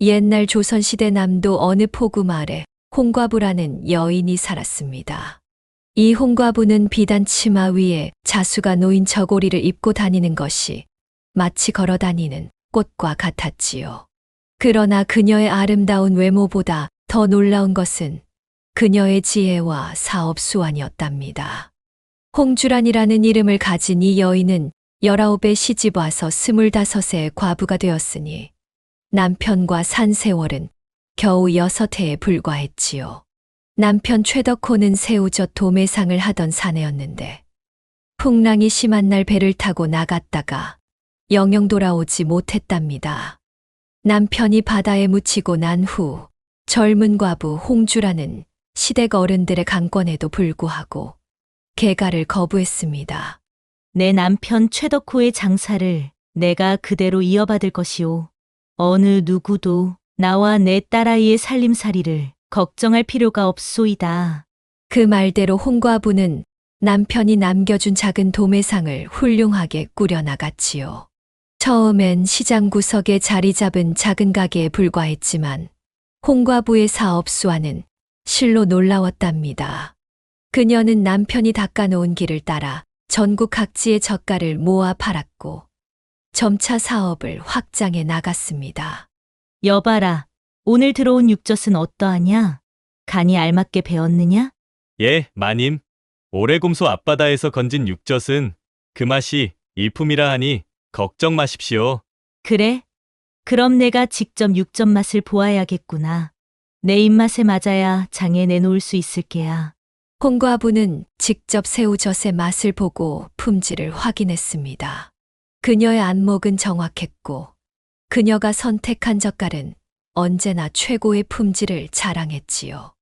옛날 조선시대 남도 어느 포구 마을에 홍과부라는 여인이 살았습니다. 이 홍과부는 비단 치마 위에 자수가 놓인 저고리를 입고 다니는 것이 마치 걸어 다니는 꽃과 같았지요. 그러나 그녀의 아름다운 외모보다 더 놀라운 것은 그녀의 지혜와 사업 수완이었답니다. 홍주란이라는 이름을 가진 이 여인은 19에 시집 와서 25세 과부가 되었으니 남편과 산 세월은 겨우 6해에 불과했지요. 남편 최덕호는 새우젓 도매상을 하던 사내였는데 풍랑이 심한 날 배를 타고 나갔다가 영영 돌아오지 못했답니다. 남편이 바다에 묻히고 난 후 젊은 과부 홍주라는 시댁 어른들의 강권에도 불구하고 개가를 거부했습니다. 내 남편 최덕호의 장사를 내가 그대로 이어받을 것이오. 어느 누구도 나와 내 딸아이의 살림살이를 걱정할 필요가 없소이다. 그 말대로 홍과부는 남편이 남겨준 작은 도매상을 훌륭하게 꾸려나갔지요. 처음엔 시장 구석에 자리 잡은 작은 가게에 불과했지만 홍과부의 사업 수완은 실로 놀라웠답니다. 그녀는 남편이 닦아놓은 길을 따라 전국 각지의 젓갈을 모아 팔았고 점차 사업을 확장해 나갔습니다. 여봐라, 오늘 들어온 육젓은 어떠하냐? 간이 알맞게 배었느냐? 예, 마님. 오래곰소 앞바다에서 건진 육젓은 그 맛이 일품이라 하니 걱정 마십시오. 그래? 그럼 내가 직접 육젓 맛을 보아야겠구나. 내 입맛에 맞아야 장에 내놓을 수 있을 게야. 홍과부는 직접 새우젓의 맛을 보고 품질을 확인했습니다. 그녀의 안목은 정확했고 그녀가 선택한 젓갈은 언제나 최고의 품질을 자랑했지요.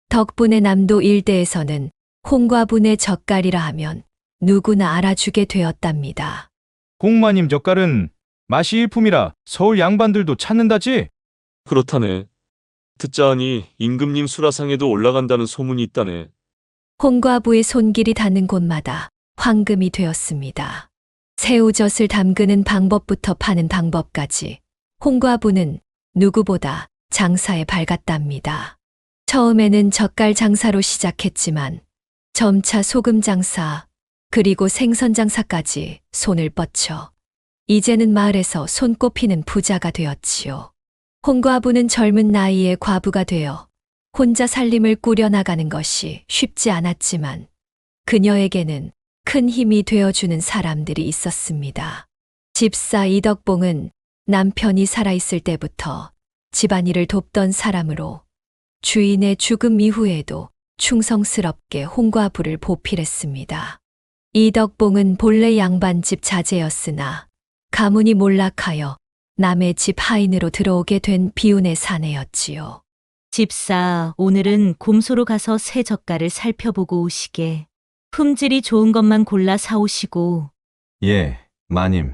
덕분에 남도 일대에서는 홍과부의 젓갈이라 하면 누구나 알아주게 되었답니다. 홍마님 젓갈은 맛이 일품이라 서울 양반들도 찾는다지? 그렇다네. 듣자하니 임금님 수라상에도 올라간다는 소문이 있다네. 홍과부의 손길이 닿는 곳마다 황금이 되었습니다. 새우젓을 담그는 방법부터 파는 방법까지 홍과부는 누구보다 장사에 밝았답니다. 처음에는 젓갈 장사로 시작했지만 점차 소금 장사 그리고 생선 장사까지 손을 뻗쳐 이제는 마을에서 손꼽히는 부자가 되었지요. 홍과부는 젊은 나이에 과부가 되어 혼자 살림을 꾸려나가는 것이 쉽지 않았지만 그녀에게는 큰 힘이 되어주는 사람들이 있었습니다. 집사 이덕봉은 남편이 살아있을 때부터 집안일을 돕던 사람으로 주인의 죽음 이후에도 충성스럽게 홍과부를 보필했습니다. 이덕봉은 본래 양반집 자제였으나 가문이 몰락하여 남의 집 하인으로 들어오게 된 비운의 사내였지요. 집사, 오늘은 곰소로 가서 새 젓갈을 살펴보고 오시게. 품질이 좋은 것만 골라 사오시고. 예, 마님.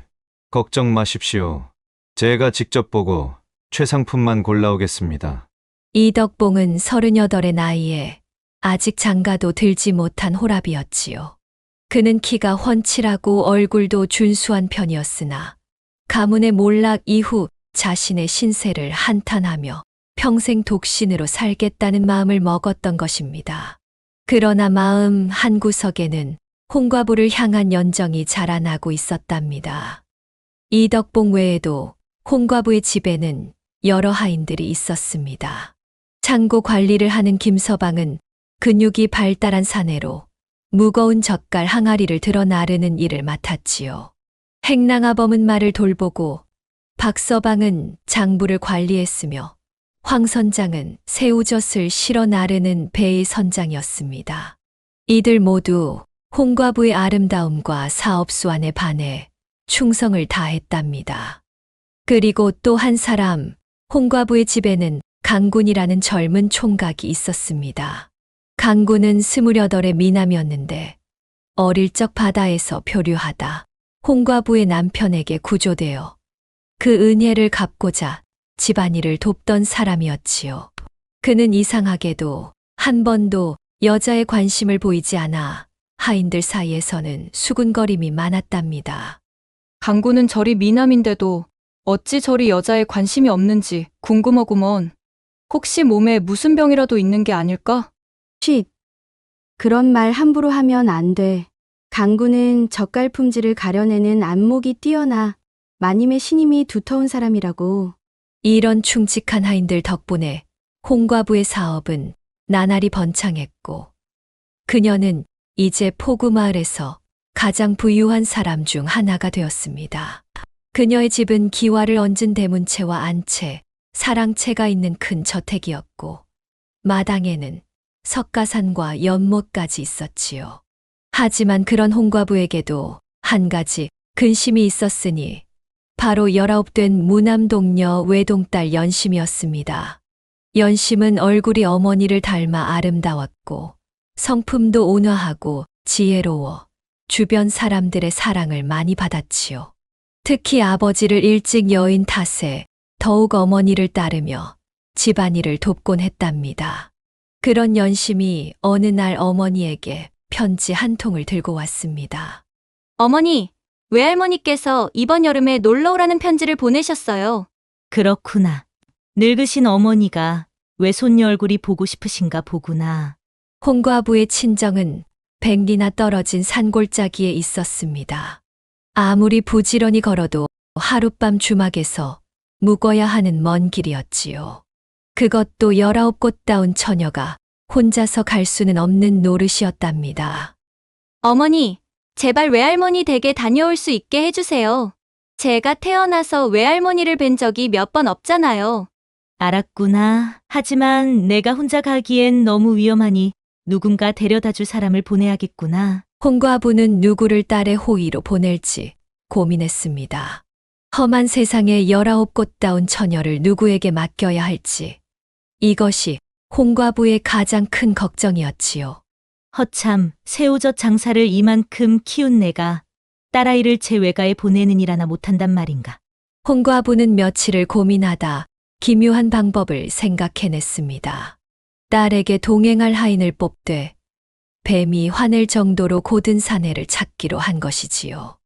걱정 마십시오. 제가 직접 보고 최상품만 골라오겠습니다. 이덕봉은 38의 나이에 아직 장가도 들지 못한 호랍이었지요. 그는 키가 훤칠하고 얼굴도 준수한 편이었으나 가문의 몰락 이후 자신의 신세를 한탄하며 평생 독신으로 살겠다는 마음을 먹었던 것입니다. 그러나 마음 한구석에는 홍과부를 향한 연정이 자라나고 있었답니다. 이덕봉 외에도 홍과부의 집에는 여러 하인들이 있었습니다. 창고 관리를 하는 김서방은 근육이 발달한 사내로 무거운 젓갈 항아리를 들어 나르는 일을 맡았지요. 행랑아범은 말을 돌보고 박서방은 장부를 관리했으며 황 선장은 새우젓을 실어 나르는 배의 선장이었습니다. 이들 모두 홍과부의 아름다움과 사업 수완에 반해 충성을 다했답니다. 그리고 또 한 사람, 홍과부의 집에는 강군이라는 젊은 총각이 있었습니다. 강군은 28의 미남이었는데 어릴 적 바다에서 표류하다 홍과부의 남편에게 구조되어 그 은혜를 갚고자 집안일을 돕던 사람이었지요. 그는 이상하게도 한 번도 여자의 관심을 보이지 않아 하인들 사이에서는 수군거림이 많았답니다. 강군은 저리 미남인데도 어찌 저리 여자에 관심이 없는지 궁금하구먼. 혹시 몸에 무슨 병이라도 있는 게 아닐까? 쉿. 그런 말 함부로 하면 안 돼. 강구는 젓갈 품질을 가려내는 안목이 뛰어나 마님의 신임이 두터운 사람이라고. 이런 충직한 하인들 덕분에 홍과부의 사업은 나날이 번창했고, 그녀는 이제 포구마을에서 가장 부유한 사람 중 하나가 되었습니다. 그녀의 집은 기와를 얹은 대문채와 안채, 사랑채가 있는 큰 저택이었고, 마당에는 석가산과 연못까지 있었지요. 하지만 그런 홍과부에게도 한 가지 근심이 있었으니 바로 19된 무남동녀 외동딸 연심이었습니다. 연심은 얼굴이 어머니를 닮아 아름다웠고 성품도 온화하고 지혜로워 주변 사람들의 사랑을 많이 받았지요. 특히 아버지를 일찍 여인 탓에 더욱 어머니를 따르며 집안일을 돕곤 했답니다. 그런 연심이 어느 날 어머니에게 편지 한 통을 들고 왔습니다. 어머니, 외할머니께서 이번 여름에 놀러 오라는 편지를 보내셨어요. 그렇구나. 늙으신 어머니가 외손녀 얼굴이 보고 싶으신가 보구나. 홍과부의 친정은 백리나 떨어진 산골짜기에 있었습니다. 아무리 부지런히 걸어도 하룻밤 주막에서 묵어야 하는 먼 길이었지요. 그것도 19꽃다운 처녀가 혼자서 갈 수는 없는 노릇이었답니다. 어머니, 제발 외할머니 댁에 다녀올 수 있게 해주세요. 제가 태어나서 외할머니를 뵌 적이 몇 번 없잖아요. 알았구나. 하지만 내가 혼자 가기엔 너무 위험하니 누군가 데려다 줄 사람을 보내야겠구나. 홍과부는 누구를 딸의 호의로 보낼지 고민했습니다. 험한 세상에 19꽃다운 처녀를 누구에게 맡겨야 할지, 이것이 홍과부의 가장 큰 걱정이었지요. 허참, 새우젓 장사를 이만큼 키운 내가 딸아이를 제 외가에 보내는 일 하나 못한단 말인가. 홍과부는 며칠을 고민하다 기묘한 방법을 생각해냈습니다. 딸에게 동행할 하인을 뽑되 뱀이 화낼 정도로 고든 사내를 찾기로 한 것이지요.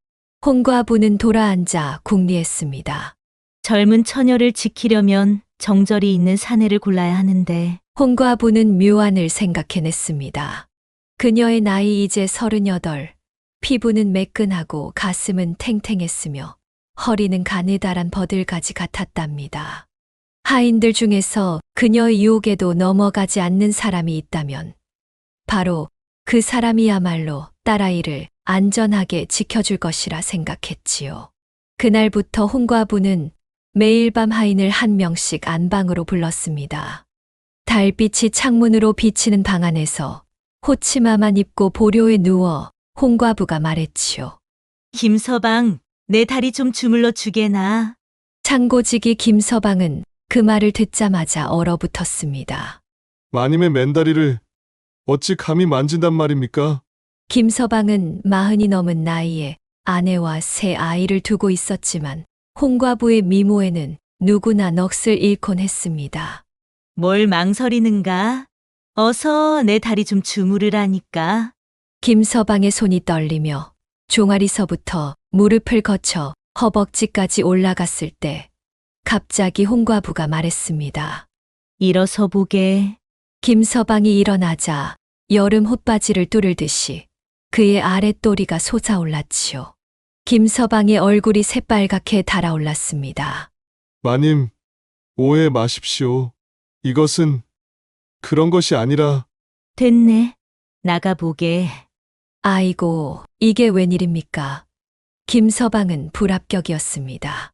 홍과부는 돌아앉아 궁리했습니다. 젊은 처녀를 지키려면 정절이 있는 사내를 골라야 하는데 홍과부는 묘안을 생각해냈습니다. 그녀의 나이 이제 38, 피부는 매끈하고 가슴은 탱탱했으며 허리는 가느다란 버들가지 같았답니다. 하인들 중에서 그녀의 유혹에도 넘어가지 않는 사람이 있다면 바로 그 사람이야말로 딸아이를 안전하게 지켜줄 것이라 생각했지요. 그날부터 홍과부는 매일 밤 하인을 한 명씩 안방으로 불렀습니다. 달빛이 창문으로 비치는 방 안에서 호치마만 입고 보료에 누워 홍과부가 말했지요. 김서방, 내 다리 좀 주물러 주게나. 창고지기 김서방은 그 말을 듣자마자 얼어붙었습니다. 마님의 맨다리를 어찌 감히 만진단 말입니까? 김서방은 40이 넘은 나이에 아내와 세 아이를 두고 있었지만 홍과부의 미모에는 누구나 넋을 잃곤 했습니다. 뭘 망설이는가? 어서 내 다리 좀 주무르라니까. 김서방의 손이 떨리며 종아리서부터 무릎을 거쳐 허벅지까지 올라갔을 때 갑자기 홍과부가 말했습니다. 일어서 보게. 김서방이 일어나자 여름 헛바지를 뚫을듯이 그의 아랫도리가 솟아올랐지요. 김서방의 얼굴이 새빨갛게 달아올랐습니다. 마님, 오해 마십시오. 이것은 그런 것이 아니라 됐네. 나가보게. 아이고, 이게 웬일입니까? 김서방은 불합격이었습니다.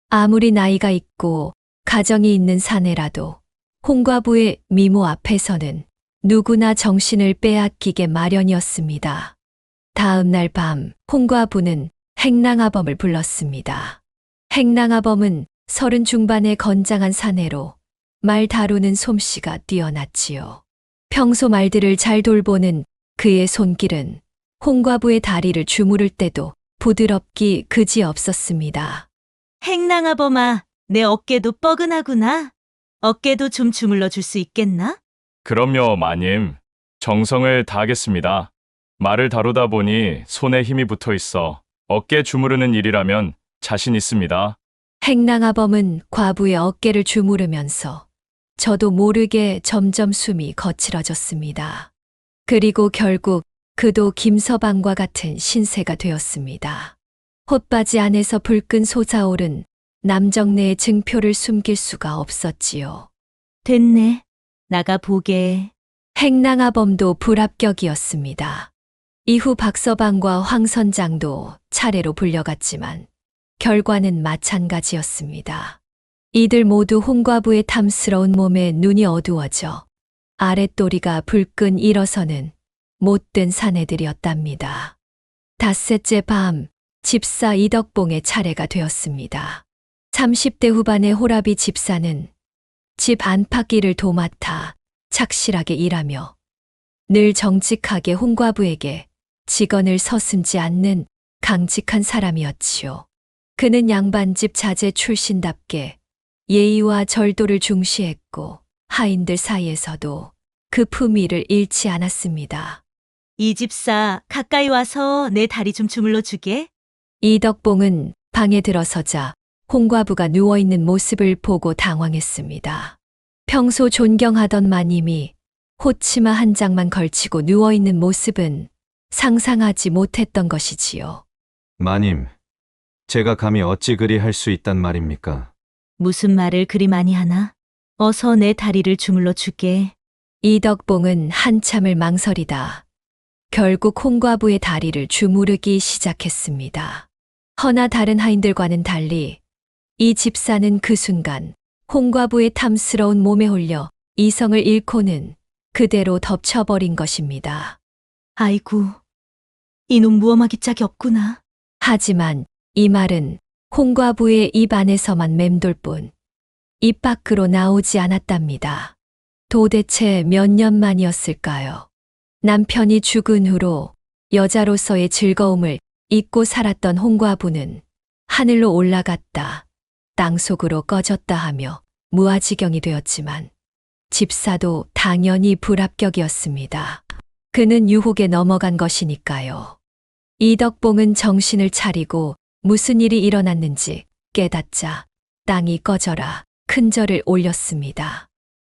아무리 나이가 있고 가정이 있는 사내라도 홍과부의 미모 앞에서는 누구나 정신을 빼앗기게 마련이었습니다. 다음 날 밤 홍과부는 행랑아범을 불렀습니다. 행랑아범은 30 중반의 건장한 사내로 말 다루는 솜씨가 뛰어났지요. 평소 말들을 잘 돌보는 그의 손길은 홍과부의 다리를 주무를 때도 부드럽기 그지없었습니다. 행랑아범아, 내 어깨도 뻐근하구나. 어깨도 좀 주물러 줄 수 있겠나? 그럼요, 마님. 정성을 다하겠습니다. 말을 다루다 보니 손에 힘이 붙어 있어 어깨 주무르는 일이라면 자신 있습니다. 행랑아범은 과부의 어깨를 주무르면서 저도 모르게 점점 숨이 거칠어졌습니다. 그리고 결국 그도 김서방과 같은 신세가 되었습니다. 홑바지 안에서 불끈 솟아오른 남정네의 증표를 숨길 수가 없었지요. 됐네. 나가 보게. 행랑아범도 불합격이었습니다. 이후 박서방과 황 선장도 차례로 불려갔지만 결과는 마찬가지였습니다. 이들 모두 홍과부의 탐스러운 몸에 눈이 어두워져 아랫도리가 불끈 일어서는 못된 사내들이었답니다. 닷새째 밤 집사 이덕봉의 차례가 되었습니다. 30대 후반의 호라비 집사는 집 안팎일을 도맡아 착실하게 일하며 늘 정직하게 홍과부에게 직언을 서슴지 않는 강직한 사람이었지요. 그는 양반집 자제 출신답게 예의와 절도를 중시했고 하인들 사이에서도 그 품위를 잃지 않았습니다. 이 집사 가까이 와서 내 다리 좀 주물러 주게. 이덕봉은 방에 들어서자 홍과부가 누워있는 모습을 보고 당황했습니다. 평소 존경하던 마님이 호치마 한 장만 걸치고 누워있는 모습은 상상하지 못했던 것이지요. 마님, 제가 감히 어찌 그리 할 수 있단 말입니까? 무슨 말을 그리 많이 하나? 어서 내 다리를 주물러 주게. 이덕봉은 한참을 망설이다 결국 홍과부의 다리를 주무르기 시작했습니다. 허나 다른 하인들과는 달리 이 집사는 그 순간 홍과부의 탐스러운 몸에 홀려 이성을 잃고는 그대로 덮쳐버린 것입니다. 아이고, 이놈 무엄하기 짝이 없구나. 하지만 이 말은 홍과부의 입 안에서만 맴돌 뿐 입 밖으로 나오지 않았답니다. 도대체 몇 년 만이었을까요? 남편이 죽은 후로 여자로서의 즐거움을 잊고 살았던 홍과부는 하늘로 올라갔다, 땅속으로 꺼졌다 하며 무아지경이 되었지만 집사도 당연히 불합격이었습니다. 그는 유혹에 넘어간 것이니까요. 이덕봉은 정신을 차리고 무슨 일이 일어났는지 깨닫자 땅이 꺼져라 큰 절을 올렸습니다.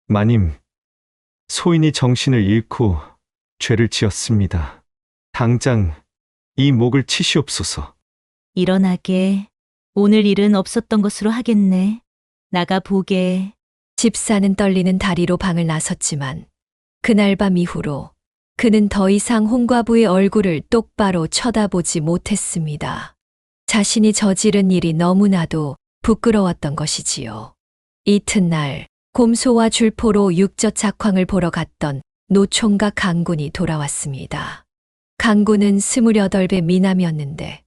마님, 소인이 정신을 잃고 죄를 지었습니다. 당장 이 목을 치시옵소서. 일어나게. 오늘 일은 없었던 것으로 하겠네. 나가 보게. 집사는 떨리는 다리로 방을 나섰지만 그날 밤 이후로 그는 더 이상 홍과부의 얼굴을 똑바로 쳐다보지 못했습니다. 자신이 저지른 일이 너무나도 부끄러웠던 것이지요. 이튿날 곰소와 줄포로 육젓 작황을 보러 갔던 노총각 강군이 돌아왔습니다. 강군은 28배 미남이었는데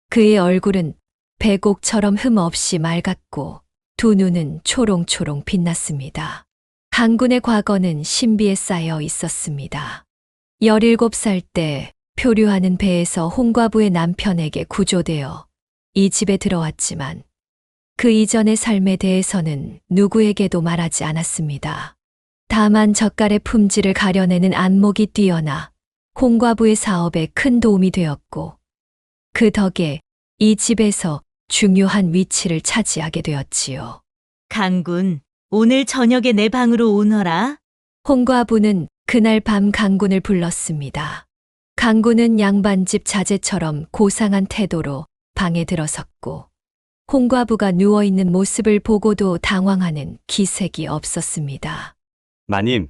그의 얼굴은 백옥처럼 흠없이 맑았고 두 눈은 초롱초롱 빛났습니다. 강군의 과거는 신비에 쌓여 있었습니다. 17살 때 표류하는 배에서 홍과부의 남편에게 구조되어 이 집에 들어왔지만 그 이전의 삶에 대해서는 누구에게도 말하지 않았습니다. 다만 젓갈의 품질을 가려내는 안목이 뛰어나 홍과부의 사업에 큰 도움이 되었고 그 덕에 이 집에서 중요한 위치를 차지하게 되었지요. 강군, 오늘 저녁에 내 방으로 오너라. 홍과부는 그날 밤 강군을 불렀습니다. 강군은 양반집 자제처럼 고상한 태도로 방에 들어섰고 홍과부가 누워있는 모습을 보고도 당황하는 기색이 없었습니다. 마님,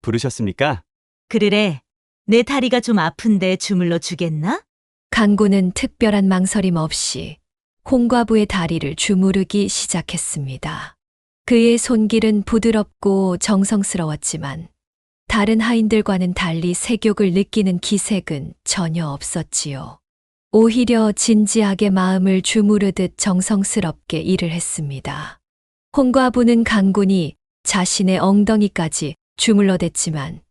부르셨습니까? 그러래. 내 다리가 좀 아픈데 주물러 주겠나? 강군은 특별한 망설임 없이 홍과부의 다리를 주무르기 시작했습니다. 그의 손길은 부드럽고 정성스러웠지만 다른 하인들과는 달리 색욕을 느끼는 기색은 전혀 없었지요. 오히려 진지하게 마음을 주무르듯 정성스럽게 일을 했습니다. 홍과부는 강군이 자신의 엉덩이까지 주물러댔지만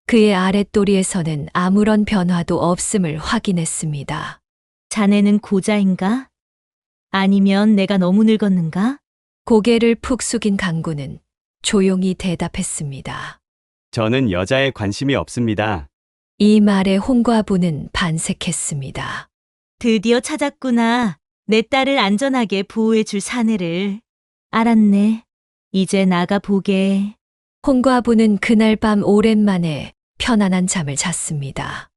그의 아랫도리에서는 아무런 변화도 없음을 확인했습니다. 자네는 고자인가? 아니면 내가 너무 늙었는가? 고개를 푹 숙인 강군은 조용히 대답했습니다. 저는 여자에 관심이 없습니다. 이 말에 홍과부는 반색했습니다. 드디어 찾았구나. 내 딸을 안전하게 보호해 줄 사내를. 알았네. 이제 나가 보게. 홍과부는 그날 밤 오랜만에 편안한 잠을 잤습니다.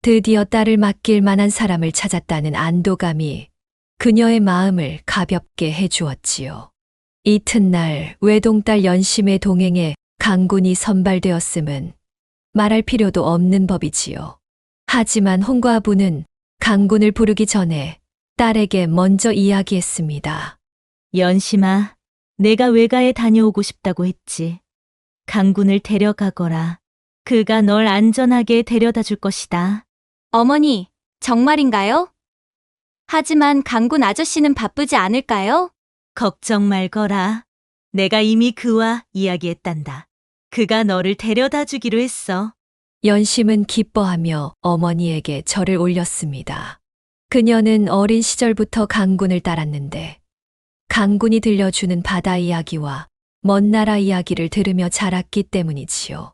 드디어 딸을 맡길 만한 사람을 찾았다는 안도감이 그녀의 마음을 가볍게 해주었지요. 이튿날 외동딸 연심의 동행에 강군이 선발되었음은 말할 필요도 없는 법이지요. 하지만 홍과부는 강군을 부르기 전에 딸에게 먼저 이야기했습니다. 연심아, 내가 외가에 다녀오고 싶다고 했지. 강군을 데려가거라. 그가 널 안전하게 데려다 줄 것이다. 어머니, 정말인가요? 하지만 강군 아저씨는 바쁘지 않을까요? 걱정 말거라. 내가 이미 그와 이야기했단다. 그가 너를 데려다 주기로 했어. 연심은 기뻐하며 어머니에게 절을 올렸습니다. 그녀는 어린 시절부터 강군을 따랐는데 강군이 들려주는 바다 이야기와 먼 나라 이야기를 들으며 자랐기 때문이지요.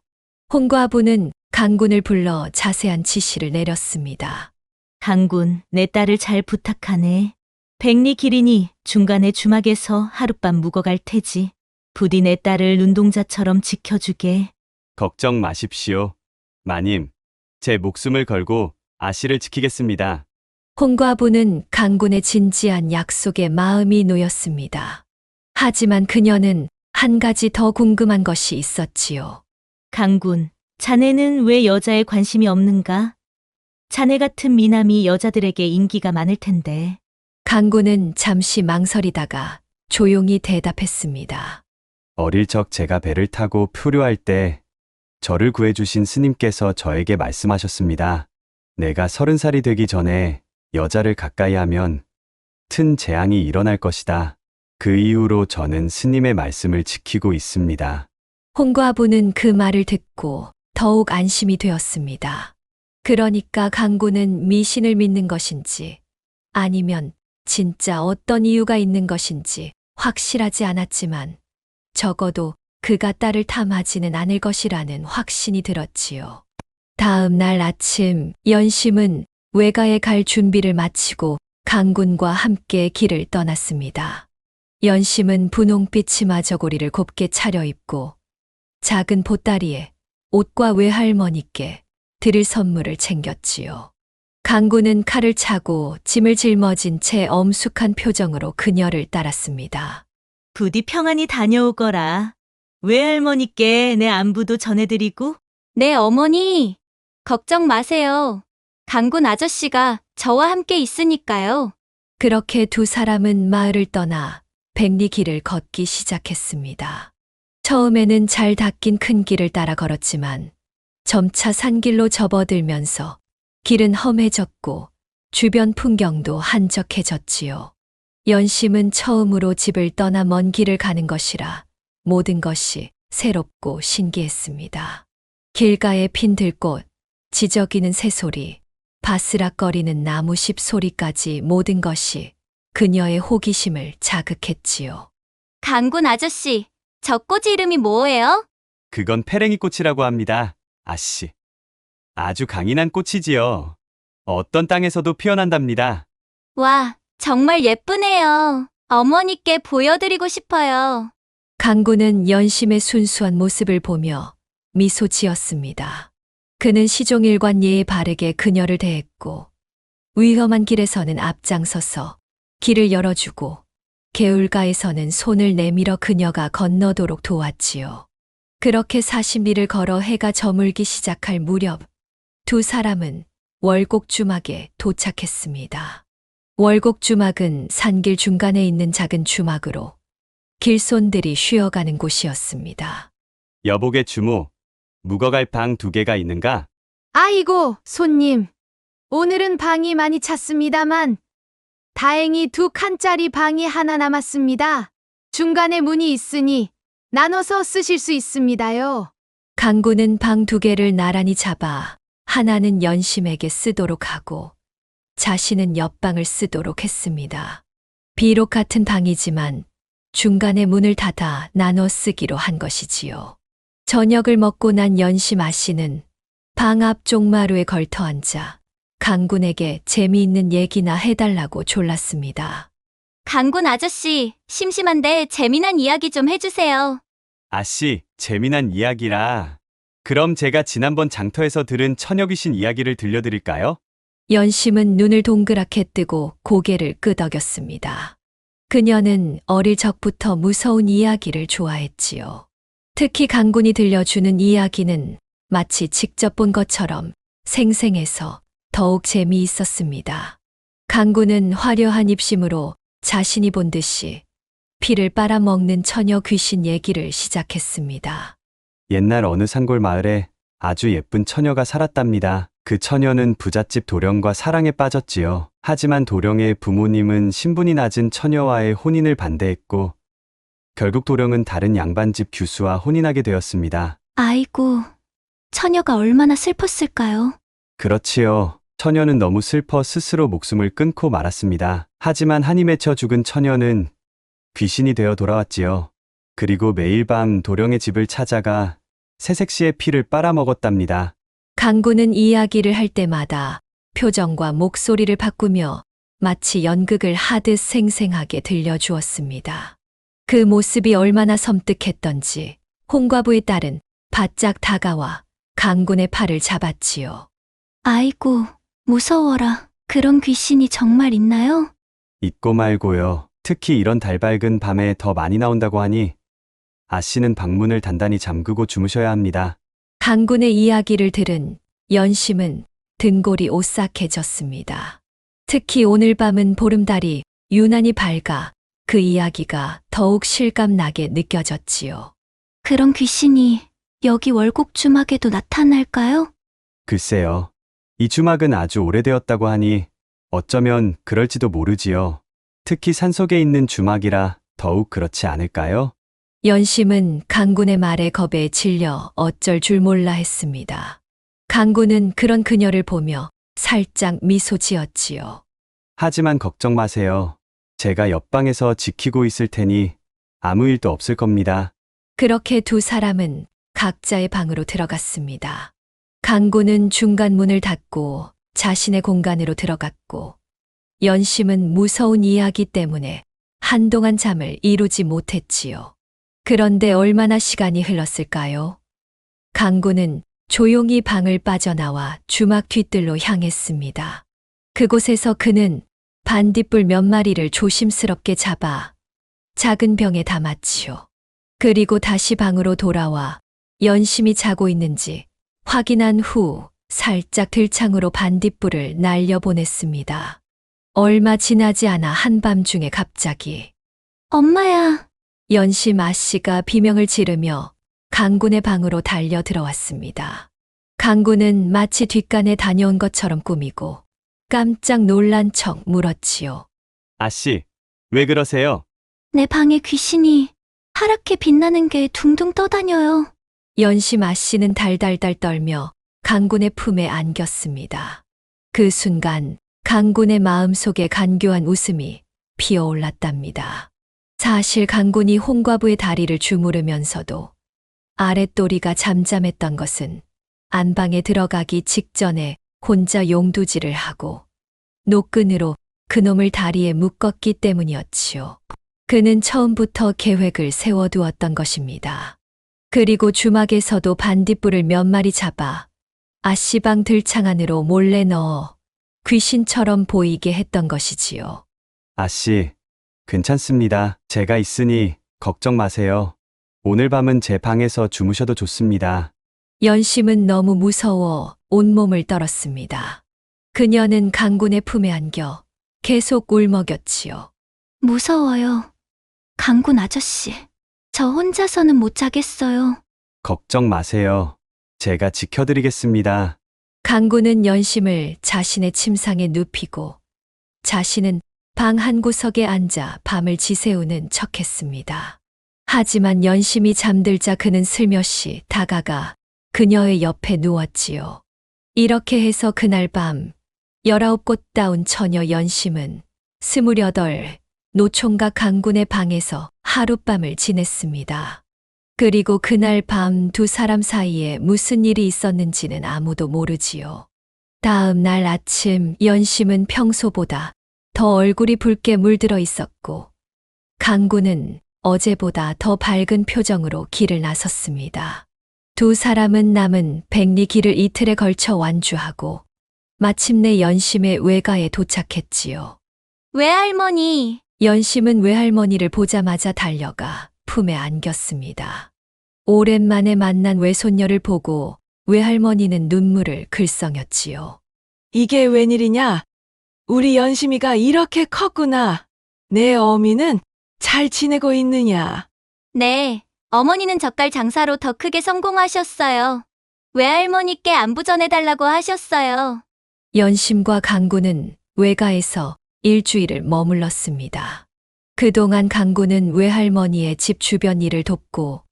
홍과부는 강군을 불러 자세한 지시를 내렸습니다. 강군, 내 딸을 잘 부탁하네. 백리 기린이 중간에 주막에서 하룻밤 묵어갈 테지. 부디 내 딸을 눈동자처럼 지켜주게. 걱정 마십시오. 마님, 제 목숨을 걸고 아씨를 지키겠습니다. 홍과부는 강군의 진지한 약속에 마음이 놓였습니다. 하지만 그녀는 한 가지 더 궁금한 것이 있었지요. 강군, 자네는 왜 여자에 관심이 없는가? 자네 같은 미남이 여자들에게 인기가 많을 텐데. 강군은 잠시 망설이다가 조용히 대답했습니다. 어릴 적 제가 배를 타고 표류할 때 저를 구해주신 스님께서 저에게 말씀하셨습니다. 내가 30살이 되기 전에 여자를 가까이 하면 튼 재앙이 일어날 것이다. 그 이후로 저는 스님의 말씀을 지키고 있습니다. 홍과부는 그 말을 듣고 더욱 안심이 되었습니다. 그러니까 강군은 미신을 믿는 것인지 아니면 진짜 어떤 이유가 있는 것인지 확실하지 않았지만 적어도 그가 딸을 탐하지는 않을 것이라는 확신이 들었지요. 다음 날 아침 연심은 외가에 갈 준비를 마치고 강군과 함께 길을 떠났습니다. 연심은 분홍빛 치마 저고리를 곱게 차려입고 작은 보따리에 옷과 외할머니께 드릴 선물을 챙겼지요. 강군은 칼을 차고 짐을 짊어진 채 엄숙한 표정으로 그녀를 따랐습니다. 부디 평안히 다녀오거라. 외할머니께 내 안부도 전해드리고. 네, 어머니. 걱정 마세요. 강군 아저씨가 저와 함께 있으니까요. 그렇게 두 사람은 마을을 떠나 백리 길을 걷기 시작했습니다. 처음에는 잘 닦인 큰 길을 따라 걸었지만 점차 산길로 접어들면서 길은 험해졌고 주변 풍경도 한적해졌지요. 연심은 처음으로 집을 떠나 먼 길을 가는 것이라 모든 것이 새롭고 신기했습니다. 길가에 핀 들꽃, 지저귀는 새소리, 바스락거리는 나무십 소리까지 모든 것이 그녀의 호기심을 자극했지요. 강군 아저씨, 저 꽃 이름이 뭐예요? 그건 페랭이 꽃이라고 합니다. 아씨. 아주 강인한 꽃이지요. 어떤 땅에서도 피어난답니다. 와, 정말 예쁘네요. 어머니께 보여드리고 싶어요. 강군은 연심의 순수한 모습을 보며 미소 지었습니다. 그는 시종일관 예의 바르게 그녀를 대했고 위험한 길에서는 앞장서서 길을 열어주고 개울가에서는 손을 내밀어 그녀가 건너도록 도왔지요. 그렇게 40리를 걸어 해가 저물기 시작할 무렵 두 사람은 월곡주막에 도착했습니다. 월곡주막은 산길 중간에 있는 작은 주막으로 길손들이 쉬어가는 곳이었습니다. 여복의 주모, 묵어갈 방 2개가 있는가? 아이고, 손님. 오늘은 방이 많이 찼습니다만 다행히 2칸짜리 방이 하나 남았습니다. 중간에 문이 있으니 나눠서 쓰실 수 있습니다요. 강군은 방 2개를 나란히 잡아 하나는 연심에게 쓰도록 하고 자신은 옆방을 쓰도록 했습니다. 비록 같은 방이지만 중간에 문을 닫아 나눠 쓰기로 한 것이지요. 저녁을 먹고 난 연심 아씨는 방 앞 쪽마루에 걸터 앉아 강군에게 재미있는 얘기나 해달라고 졸랐습니다. 강군 아저씨, 심심한데 재미난 이야기 좀 해주세요. 아씨, 재미난 이야기라. 그럼 제가 지난번 장터에서 들은 처녀 귀신 이야기를 들려드릴까요? 연심은 눈을 동그랗게 뜨고 고개를 끄덕였습니다. 그녀는 어릴 적부터 무서운 이야기를 좋아했지요. 특히 강군이 들려주는 이야기는 마치 직접 본 것처럼 생생해서 더욱 재미있었습니다. 강군은 화려한 입심으로 자신이 본 듯이 피를 빨아먹는 처녀 귀신 얘기를 시작했습니다. 옛날 어느 산골 마을에 아주 예쁜 처녀가 살았답니다. 그 처녀는 부잣집 도령과 사랑에 빠졌지요. 하지만 도령의 부모님은 신분이 낮은 처녀와의 혼인을 반대했고 결국 도령은 다른 양반집 규수와 혼인하게 되었습니다. 아이고, 처녀가 얼마나 슬펐을까요? 그렇지요. 처녀는 너무 슬퍼 스스로 목숨을 끊고 말았습니다. 하지만 한이 맺혀 죽은 처녀는 귀신이 되어 돌아왔지요. 그리고 매일 밤 도령의 집을 찾아가 새색시의 피를 빨아먹었답니다. 강군은 이야기를 할 때마다 표정과 목소리를 바꾸며 마치 연극을 하듯 생생하게 들려주었습니다. 그 모습이 얼마나 섬뜩했던지 홍과부의 딸은 바짝 다가와 강군의 팔을 잡았지요. 아이고, 무서워라. 그런 귀신이 정말 있나요? 잊고 말고요. 특히 이런 달밝은 밤에 더 많이 나온다고 하니 아씨는 방문을 단단히 잠그고 주무셔야 합니다. 강군의 이야기를 들은 연심은 등골이 오싹해졌습니다. 특히 오늘 밤은 보름달이 유난히 밝아 그 이야기가 더욱 실감나게 느껴졌지요. 그런 귀신이 여기 월곡 주막에도 나타날까요? 글쎄요. 이 주막은 아주 오래되었다고 하니 어쩌면 그럴지도 모르지요. 특히 산속에 있는 주막이라 더욱 그렇지 않을까요? 연심은 강군의 말에 겁에 질려 어쩔 줄 몰라 했습니다. 강군은 그런 그녀를 보며 살짝 미소 지었지요. 하지만 걱정 마세요. 제가 옆방에서 지키고 있을 테니 아무 일도 없을 겁니다. 그렇게 두 사람은 각자의 방으로 들어갔습니다. 강군은 중간 문을 닫고 자신의 공간으로 들어갔고 연심은 무서운 이야기 때문에 한동안 잠을 이루지 못했지요. 그런데 얼마나 시간이 흘렀을까요? 강군은 조용히 방을 빠져나와 주막 뒤뜰로 향했습니다. 그곳에서 그는 반딧불 몇 마리를 조심스럽게 잡아 작은 병에 담았지요. 그리고 다시 방으로 돌아와 연심이 자고 있는지 확인한 후 살짝 들창으로 반딧불을 날려보냈습니다. 얼마 지나지 않아 한밤중에 갑자기 엄마야. 연심 아씨가 비명을 지르며 강군의 방으로 달려 들어왔습니다. 강군은 마치 뒷간에 다녀온 것처럼 꾸미고 깜짝 놀란 척 물었지요. 아씨, 왜 그러세요? 내 방에 귀신이 하얗게 빛나는 게 둥둥 떠다녀요. 연심 아씨는 달달달 떨며 강군의 품에 안겼습니다. 그 순간 강군의 마음속에 간교한 웃음이 피어올랐답니다. 사실 강군이 홍과부의 다리를 주무르면서도 아랫도리가 잠잠했던 것은 안방에 들어가기 직전에 혼자 용두질을 하고 노끈으로 그놈을 다리에 묶었기 때문이었지요. 그는 처음부터 계획을 세워두었던 것입니다. 그리고 주막에서도 반딧불을 몇 마리 잡아 아씨방 들창 안으로 몰래 넣어 귀신처럼 보이게 했던 것이지요. 아씨, 괜찮습니다. 제가 있으니 걱정 마세요. 오늘 밤은 제 방에서 주무셔도 좋습니다. 연심은 너무 무서워 온몸을 떨었습니다. 그녀는 강군의 품에 안겨 계속 울먹였지요. 무서워요. 강군 아저씨. 저 혼자서는 못 자겠어요. 걱정 마세요. 제가 지켜드리겠습니다. 강군은 연심을 자신의 침상에 눕히고 자신은 방 한 구석에 앉아 밤을 지새우는 척했습니다. 하지만 연심이 잠들자 그는 슬며시 다가가 그녀의 옆에 누웠지요. 이렇게 해서 그날 밤 19꽃다운 처녀 연심은 28 노총각 강군의 방에서 하룻밤을 지냈습니다. 그리고 그날 밤 두 사람 사이에 무슨 일이 있었는지는 아무도 모르지요. 다음 날 아침 연심은 평소보다 더 얼굴이 붉게 물들어 있었고 강구는 어제보다 더 밝은 표정으로 길을 나섰습니다. 두 사람은 남은 백리 길을 이틀에 걸쳐 완주하고 마침내 연심의 외가에 도착했지요. 외할머니, 연심은 외할머니를 보자마자 달려가 품에 안겼습니다. 오랜만에 만난 외손녀를 보고 외할머니는 눈물을 글썽였지요. 이게 웬일이냐? 우리 연심이가 이렇게 컸구나. 내 어미는 잘 지내고 있느냐? 네, 어머니는 젓갈 장사로 더 크게 성공하셨어요. 외할머니께 안부 전해달라고 하셨어요. 연심과 강구는 외가에서 일주일을 머물렀습니다. 그동안 강구는 외할머니의 집 주변 일을 돕고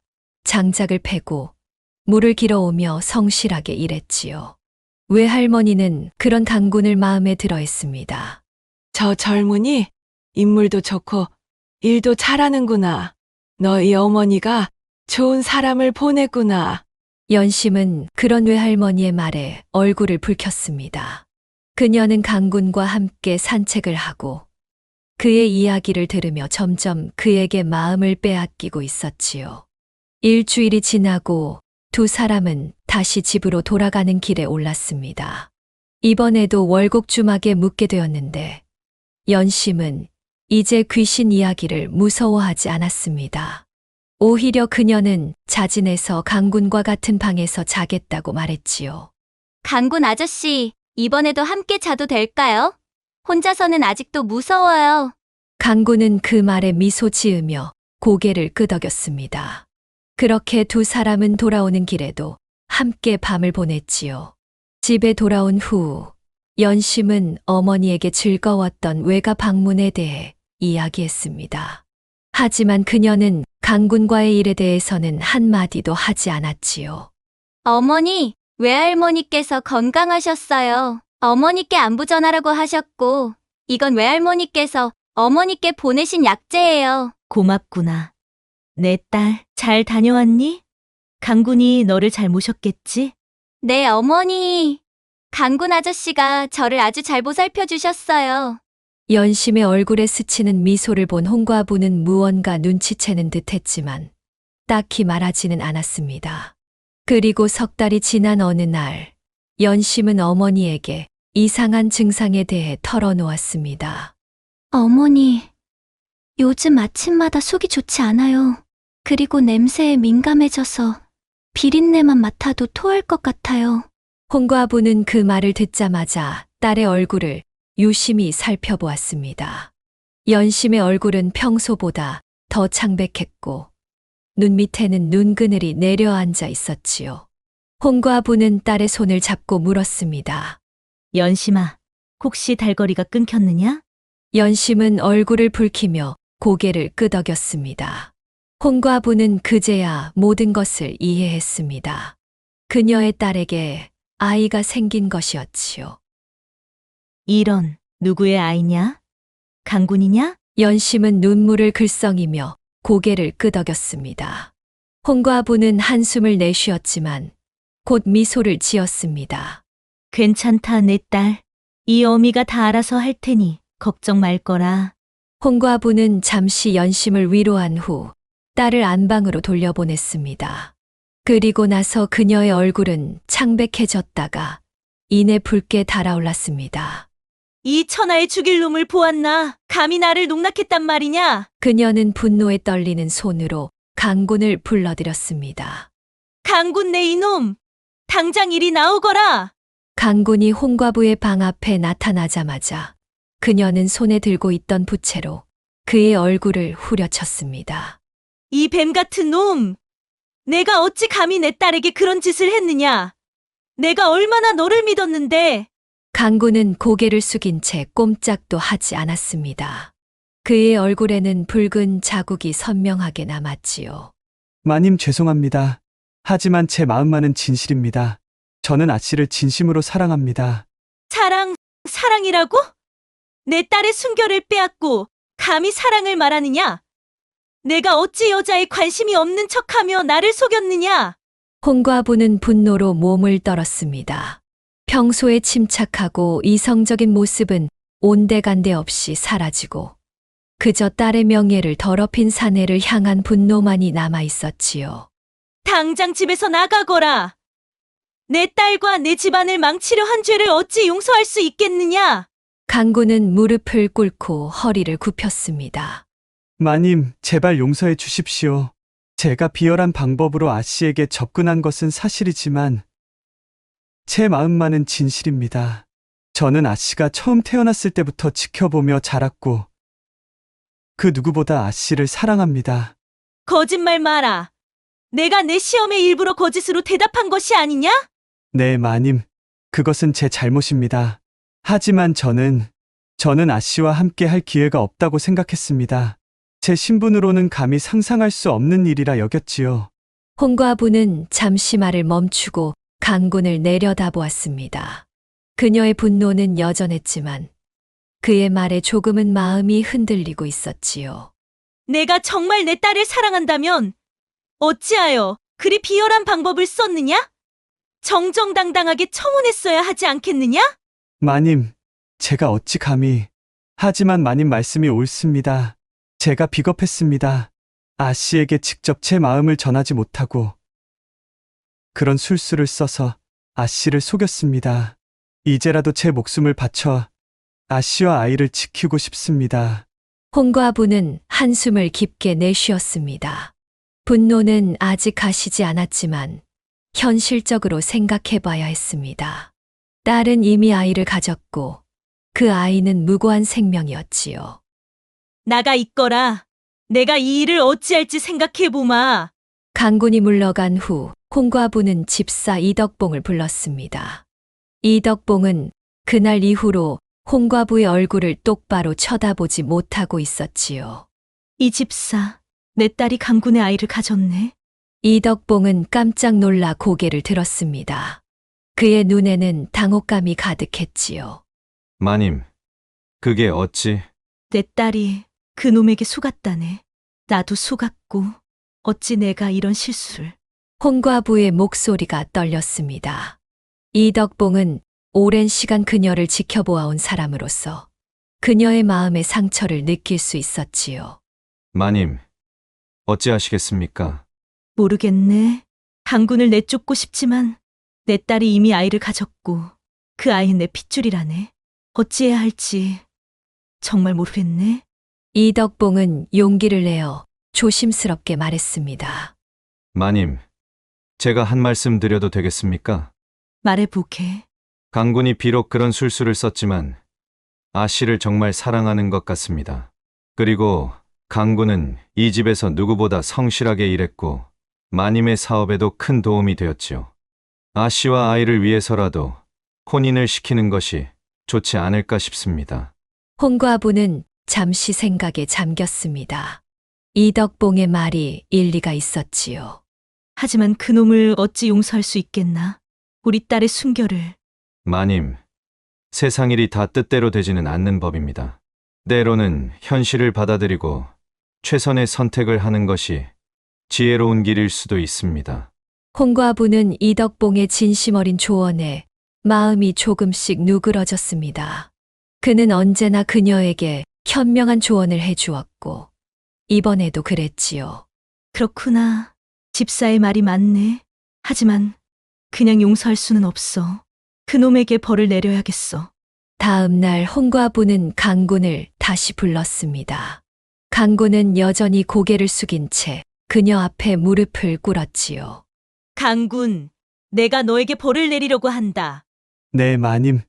장작을 패고 물을 길어오며 성실하게 일했지요. 외할머니는 그런 강군을 마음에 들어했습니다. 저 젊은이 인물도 좋고 일도 잘하는구나. 너희 어머니가 좋은 사람을 보냈구나. 연심은 그런 외할머니의 말에 얼굴을 붉혔습니다. 그녀는 강군과 함께 산책을 하고 그의 이야기를 들으며 점점 그에게 마음을 빼앗기고 있었지요. 일주일이 지나고 두 사람은 다시 집으로 돌아가는 길에 올랐습니다. 이번에도 월곡주막에 묵게 되었는데 연심은 이제 귀신 이야기를 무서워하지 않았습니다. 오히려 그녀는 자진해서 강군과 같은 방에서 자겠다고 말했지요. 강군 아저씨, 이번에도 함께 자도 될까요? 혼자서는 아직도 무서워요. 강군은 그 말에 미소 지으며 고개를 끄덕였습니다. 그렇게 두 사람은 돌아오는 길에도 함께 밤을 보냈지요. 집에 돌아온 후 연심은 어머니에게 즐거웠던 외가 방문에 대해 이야기했습니다. 하지만 그녀는 강군과의 일에 대해서는 한마디도 하지 않았지요. 어머니, 외할머니께서 건강하셨어요. 어머니께 안부 전하라고 하셨고, 이건 외할머니께서 어머니께 보내신 약재예요. 고맙구나. 내 딸, 잘 다녀왔니? 강군이 너를 잘 모셨겠지? 네, 어머니. 강군 아저씨가 저를 아주 잘 보살펴 주셨어요. 연심의 얼굴에 스치는 미소를 본 홍과부는 무언가 눈치채는 듯했지만 딱히 말하지는 않았습니다. 그리고 석 달이 지난 어느 날 연심은 어머니에게 이상한 증상에 대해 털어놓았습니다. 어머니, 요즘 아침마다 속이 좋지 않아요. 그리고 냄새에 민감해져서 비린내만 맡아도 토할 것 같아요. 홍과부는 그 말을 듣자마자 딸의 얼굴을 유심히 살펴보았습니다. 연심의 얼굴은 평소보다 더 창백했고 눈 밑에는 눈그늘이 내려앉아 있었지요. 홍과부는 딸의 손을 잡고 물었습니다. 연심아, 혹시 달거리가 끊겼느냐? 연심은 얼굴을 붉히며 고개를 끄덕였습니다. 홍과부는 그제야 모든 것을 이해했습니다. 그녀의 딸에게 아이가 생긴 것이었지요. 이런, 누구의 아이냐? 강군이냐? 연심은 눈물을 글썽이며 고개를 끄덕였습니다. 홍과부는 한숨을 내쉬었지만 곧 미소를 지었습니다. 괜찮다, 내 딸. 이 어미가 다 알아서 할 테니 걱정 말 거라. 홍과부는 잠시 연심을 위로한 후 딸을 안방으로 돌려보냈습니다. 그리고 나서 그녀의 얼굴은 창백해졌다가 이내 붉게 달아올랐습니다. 이 천하의 죽일 놈을 보았나? 감히 나를 농락했단 말이냐? 그녀는 분노에 떨리는 손으로 강군을 불러들였습니다. 강군 내 이놈! 당장 이리 나오거라! 강군이 홍과부의 방 앞에 나타나자마자 그녀는 손에 들고 있던 부채로 그의 얼굴을 후려쳤습니다. 이 뱀 같은 놈! 내가 어찌 감히 내 딸에게 그런 짓을 했느냐? 내가 얼마나 너를 믿었는데! 강군은 고개를 숙인 채 꼼짝도 하지 않았습니다. 그의 얼굴에는 붉은 자국이 선명하게 남았지요. 마님 죄송합니다. 하지만 제 마음만은 진실입니다. 저는 아씨를 진심으로 사랑합니다. 사랑이라고? 내 딸의 순결을 빼앗고 감히 사랑을 말하느냐? 내가 어찌 여자에 관심이 없는 척하며 나를 속였느냐? 홍과부는 분노로 몸을 떨었습니다. 평소에 침착하고 이성적인 모습은 온데간데 없이 사라지고 그저 딸의 명예를 더럽힌 사내를 향한 분노만이 남아 있었지요. 당장 집에서 나가거라. 내 딸과 내 집안을 망치려 한 죄를 어찌 용서할 수 있겠느냐? 강군은 무릎을 꿇고 허리를 굽혔습니다. 마님, 제발 용서해 주십시오. 제가 비열한 방법으로 아씨에게 접근한 것은 사실이지만 제 마음만은 진실입니다. 저는 아씨가 처음 태어났을 때부터 지켜보며 자랐고 그 누구보다 아씨를 사랑합니다. 거짓말 마라. 내가 내 시험에 일부러 거짓으로 대답한 것이 아니냐? 네, 마님. 그것은 제 잘못입니다. 하지만 저는 아씨와 함께 할 기회가 없다고 생각했습니다. 제 신분으로는 감히 상상할 수 없는 일이라 여겼지요. 홍과부는 잠시 말을 멈추고 강군을 내려다보았습니다. 그녀의 분노는 여전했지만 그의 말에 조금은 마음이 흔들리고 있었지요. 내가 정말 내 딸을 사랑한다면 어찌하여 그리 비열한 방법을 썼느냐? 정정당당하게 청혼했어야 하지 않겠느냐? 마님, 제가 어찌 감히. 하지만 마님 말씀이 옳습니다. 제가 비겁했습니다. 아씨에게 직접 제 마음을 전하지 못하고 그런 술수를 써서 아씨를 속였습니다. 이제라도 제 목숨을 바쳐 아씨와 아이를 지키고 싶습니다. 홍과부는 한숨을 깊게 내쉬었습니다. 분노는 아직 가시지 않았지만 현실적으로 생각해봐야 했습니다. 딸은 이미 아이를 가졌고 그 아이는 무고한 생명이었지요. 나가 있거라. 내가 이 일을 어찌할지 생각해보마. 강군이 물러간 후 홍과부는 집사 이덕봉을 불렀습니다. 이덕봉은 그날 이후로 홍과부의 얼굴을 똑바로 쳐다보지 못하고 있었지요. 이 집사, 내 딸이 강군의 아이를 가졌네. 이덕봉은 깜짝 놀라 고개를 들었습니다. 그의 눈에는 당혹감이 가득했지요. 마님, 그게 어찌? 내 딸이 그 놈에게 속았다네. 나도 속았고 어찌 내가 이런 실수를. 홍과부의 목소리가 떨렸습니다. 이덕봉은 오랜 시간 그녀를 지켜보아온 사람으로서 그녀의 마음의 상처를 느낄 수 있었지요. 마님, 어찌하시겠습니까? 모르겠네. 강군을 내쫓고 싶지만 내 딸이 이미 아이를 가졌고 그 아이는 내 핏줄이라네. 어찌해야 할지 정말 모르겠네. 이덕봉은 용기를 내어 조심스럽게 말했습니다. 마님, 제가 한 말씀 드려도 되겠습니까? 말해보게. 강군이 비록 그런 술수를 썼지만 아씨를 정말 사랑하는 것 같습니다. 그리고 강군은 이 집에서 누구보다 성실하게 일했고 마님의 사업에도 큰 도움이 되었지요. 아씨와 아이를 위해서라도 혼인을 시키는 것이 좋지 않을까 싶습니다. 홍과부는 잠시 생각에 잠겼습니다. 이덕봉의 말이 일리가 있었지요. 하지만 그 놈을 어찌 용서할 수 있겠나? 우리 딸의 순결을. 마님, 세상 일이 다 뜻대로 되지는 않는 법입니다. 때로는 현실을 받아들이고 최선의 선택을 하는 것이 지혜로운 길일 수도 있습니다. 홍과부는 이덕봉의 진심 어린 조언에 마음이 조금씩 누그러졌습니다. 그는 언제나 그녀에게 현명한 조언을 해주었고 이번에도 그랬지요. 그렇구나. 집사의 말이 맞네. 하지만 그냥 용서할 수는 없어. 그놈에게 벌을 내려야겠어. 다음 날 홍과부는 강군을 다시 불렀습니다. 강군은 여전히 고개를 숙인 채 그녀 앞에 무릎을 꿇었지요. 강군, 내가 너에게 벌을 내리려고 한다. 네, 마님.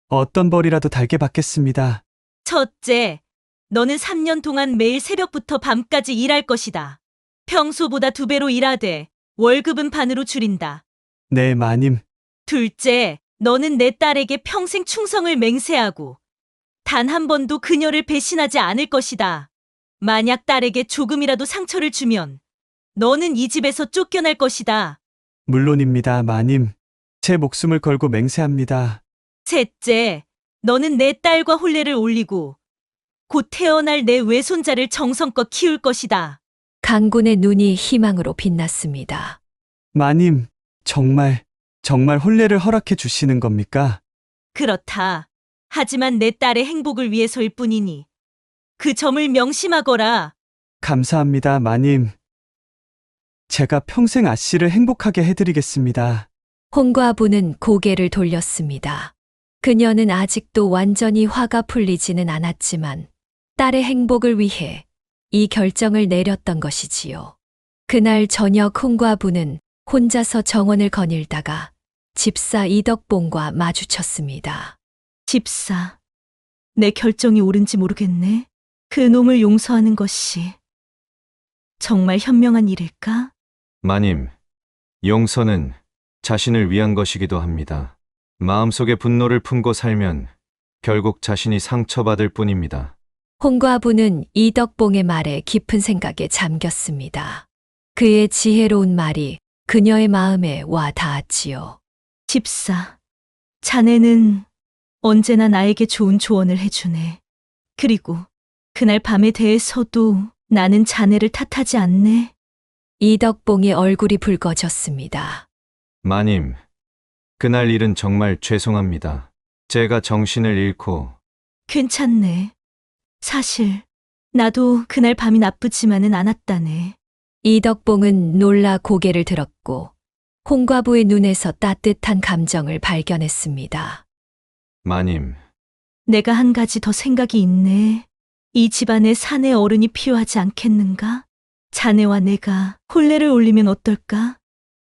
어떤 벌이라도 달게 받겠습니다. 첫째, 너는 3년 동안 매일 새벽부터 밤까지 일할 것이다. 평소보다 2배로 일하되 월급은 반으로 줄인다. 네, 마님. 둘째, 너는 내 딸에게 평생 충성을 맹세하고 단 한 번도 그녀를 배신하지 않을 것이다. 만약 딸에게 조금이라도 상처를 주면 너는 이 집에서 쫓겨날 것이다. 물론입니다, 마님. 제 목숨을 걸고 맹세합니다. 셋째, 너는 내 딸과 혼례를 올리고 곧 태어날 내 외손자를 정성껏 키울 것이다. 강군의 눈이 희망으로 빛났습니다. 마님, 정말 정말 혼례를 허락해 주시는 겁니까? 그렇다. 하지만 내 딸의 행복을 위해서일 뿐이니 그 점을 명심하거라. 감사합니다, 마님. 제가 평생 아씨를 행복하게 해드리겠습니다. 홍과부는 고개를 돌렸습니다. 그녀는 아직도 완전히 화가 풀리지는 않았지만 딸의 행복을 위해 이 결정을 내렸던 것이지요. 그날 저녁 홍과부는 혼자서 정원을 거닐다가 집사 이덕봉과 마주쳤습니다. 집사, 내 결정이 옳은지 모르겠네. 그 놈을 용서하는 것이 정말 현명한 일일까? 마님, 용서는 자신을 위한 것이기도 합니다. 마음속에 분노를 품고 살면 결국 자신이 상처받을 뿐입니다. 홍과부는 이덕봉의 말에 깊은 생각에 잠겼습니다. 그의 지혜로운 말이 그녀의 마음에 와 닿았지요. 집사, 자네는 언제나 나에게 좋은 조언을 해주네. 그리고 그날 밤에 대해서도 나는 자네를 탓하지 않네. 이덕봉의 얼굴이 붉어졌습니다. 마님, 그날 일은 정말 죄송합니다. 제가 정신을 잃고 괜찮네. 사실 나도 그날 밤이 나쁘지만은 않았다네. 이덕봉은 놀라 고개를 들었고 홍과부의 눈에서 따뜻한 감정을 발견했습니다. 마님, 내가 한 가지 더 생각이 있네. 이 집안에 사내 어른이 필요하지 않겠는가? 자네와 내가 혼례를 올리면 어떨까?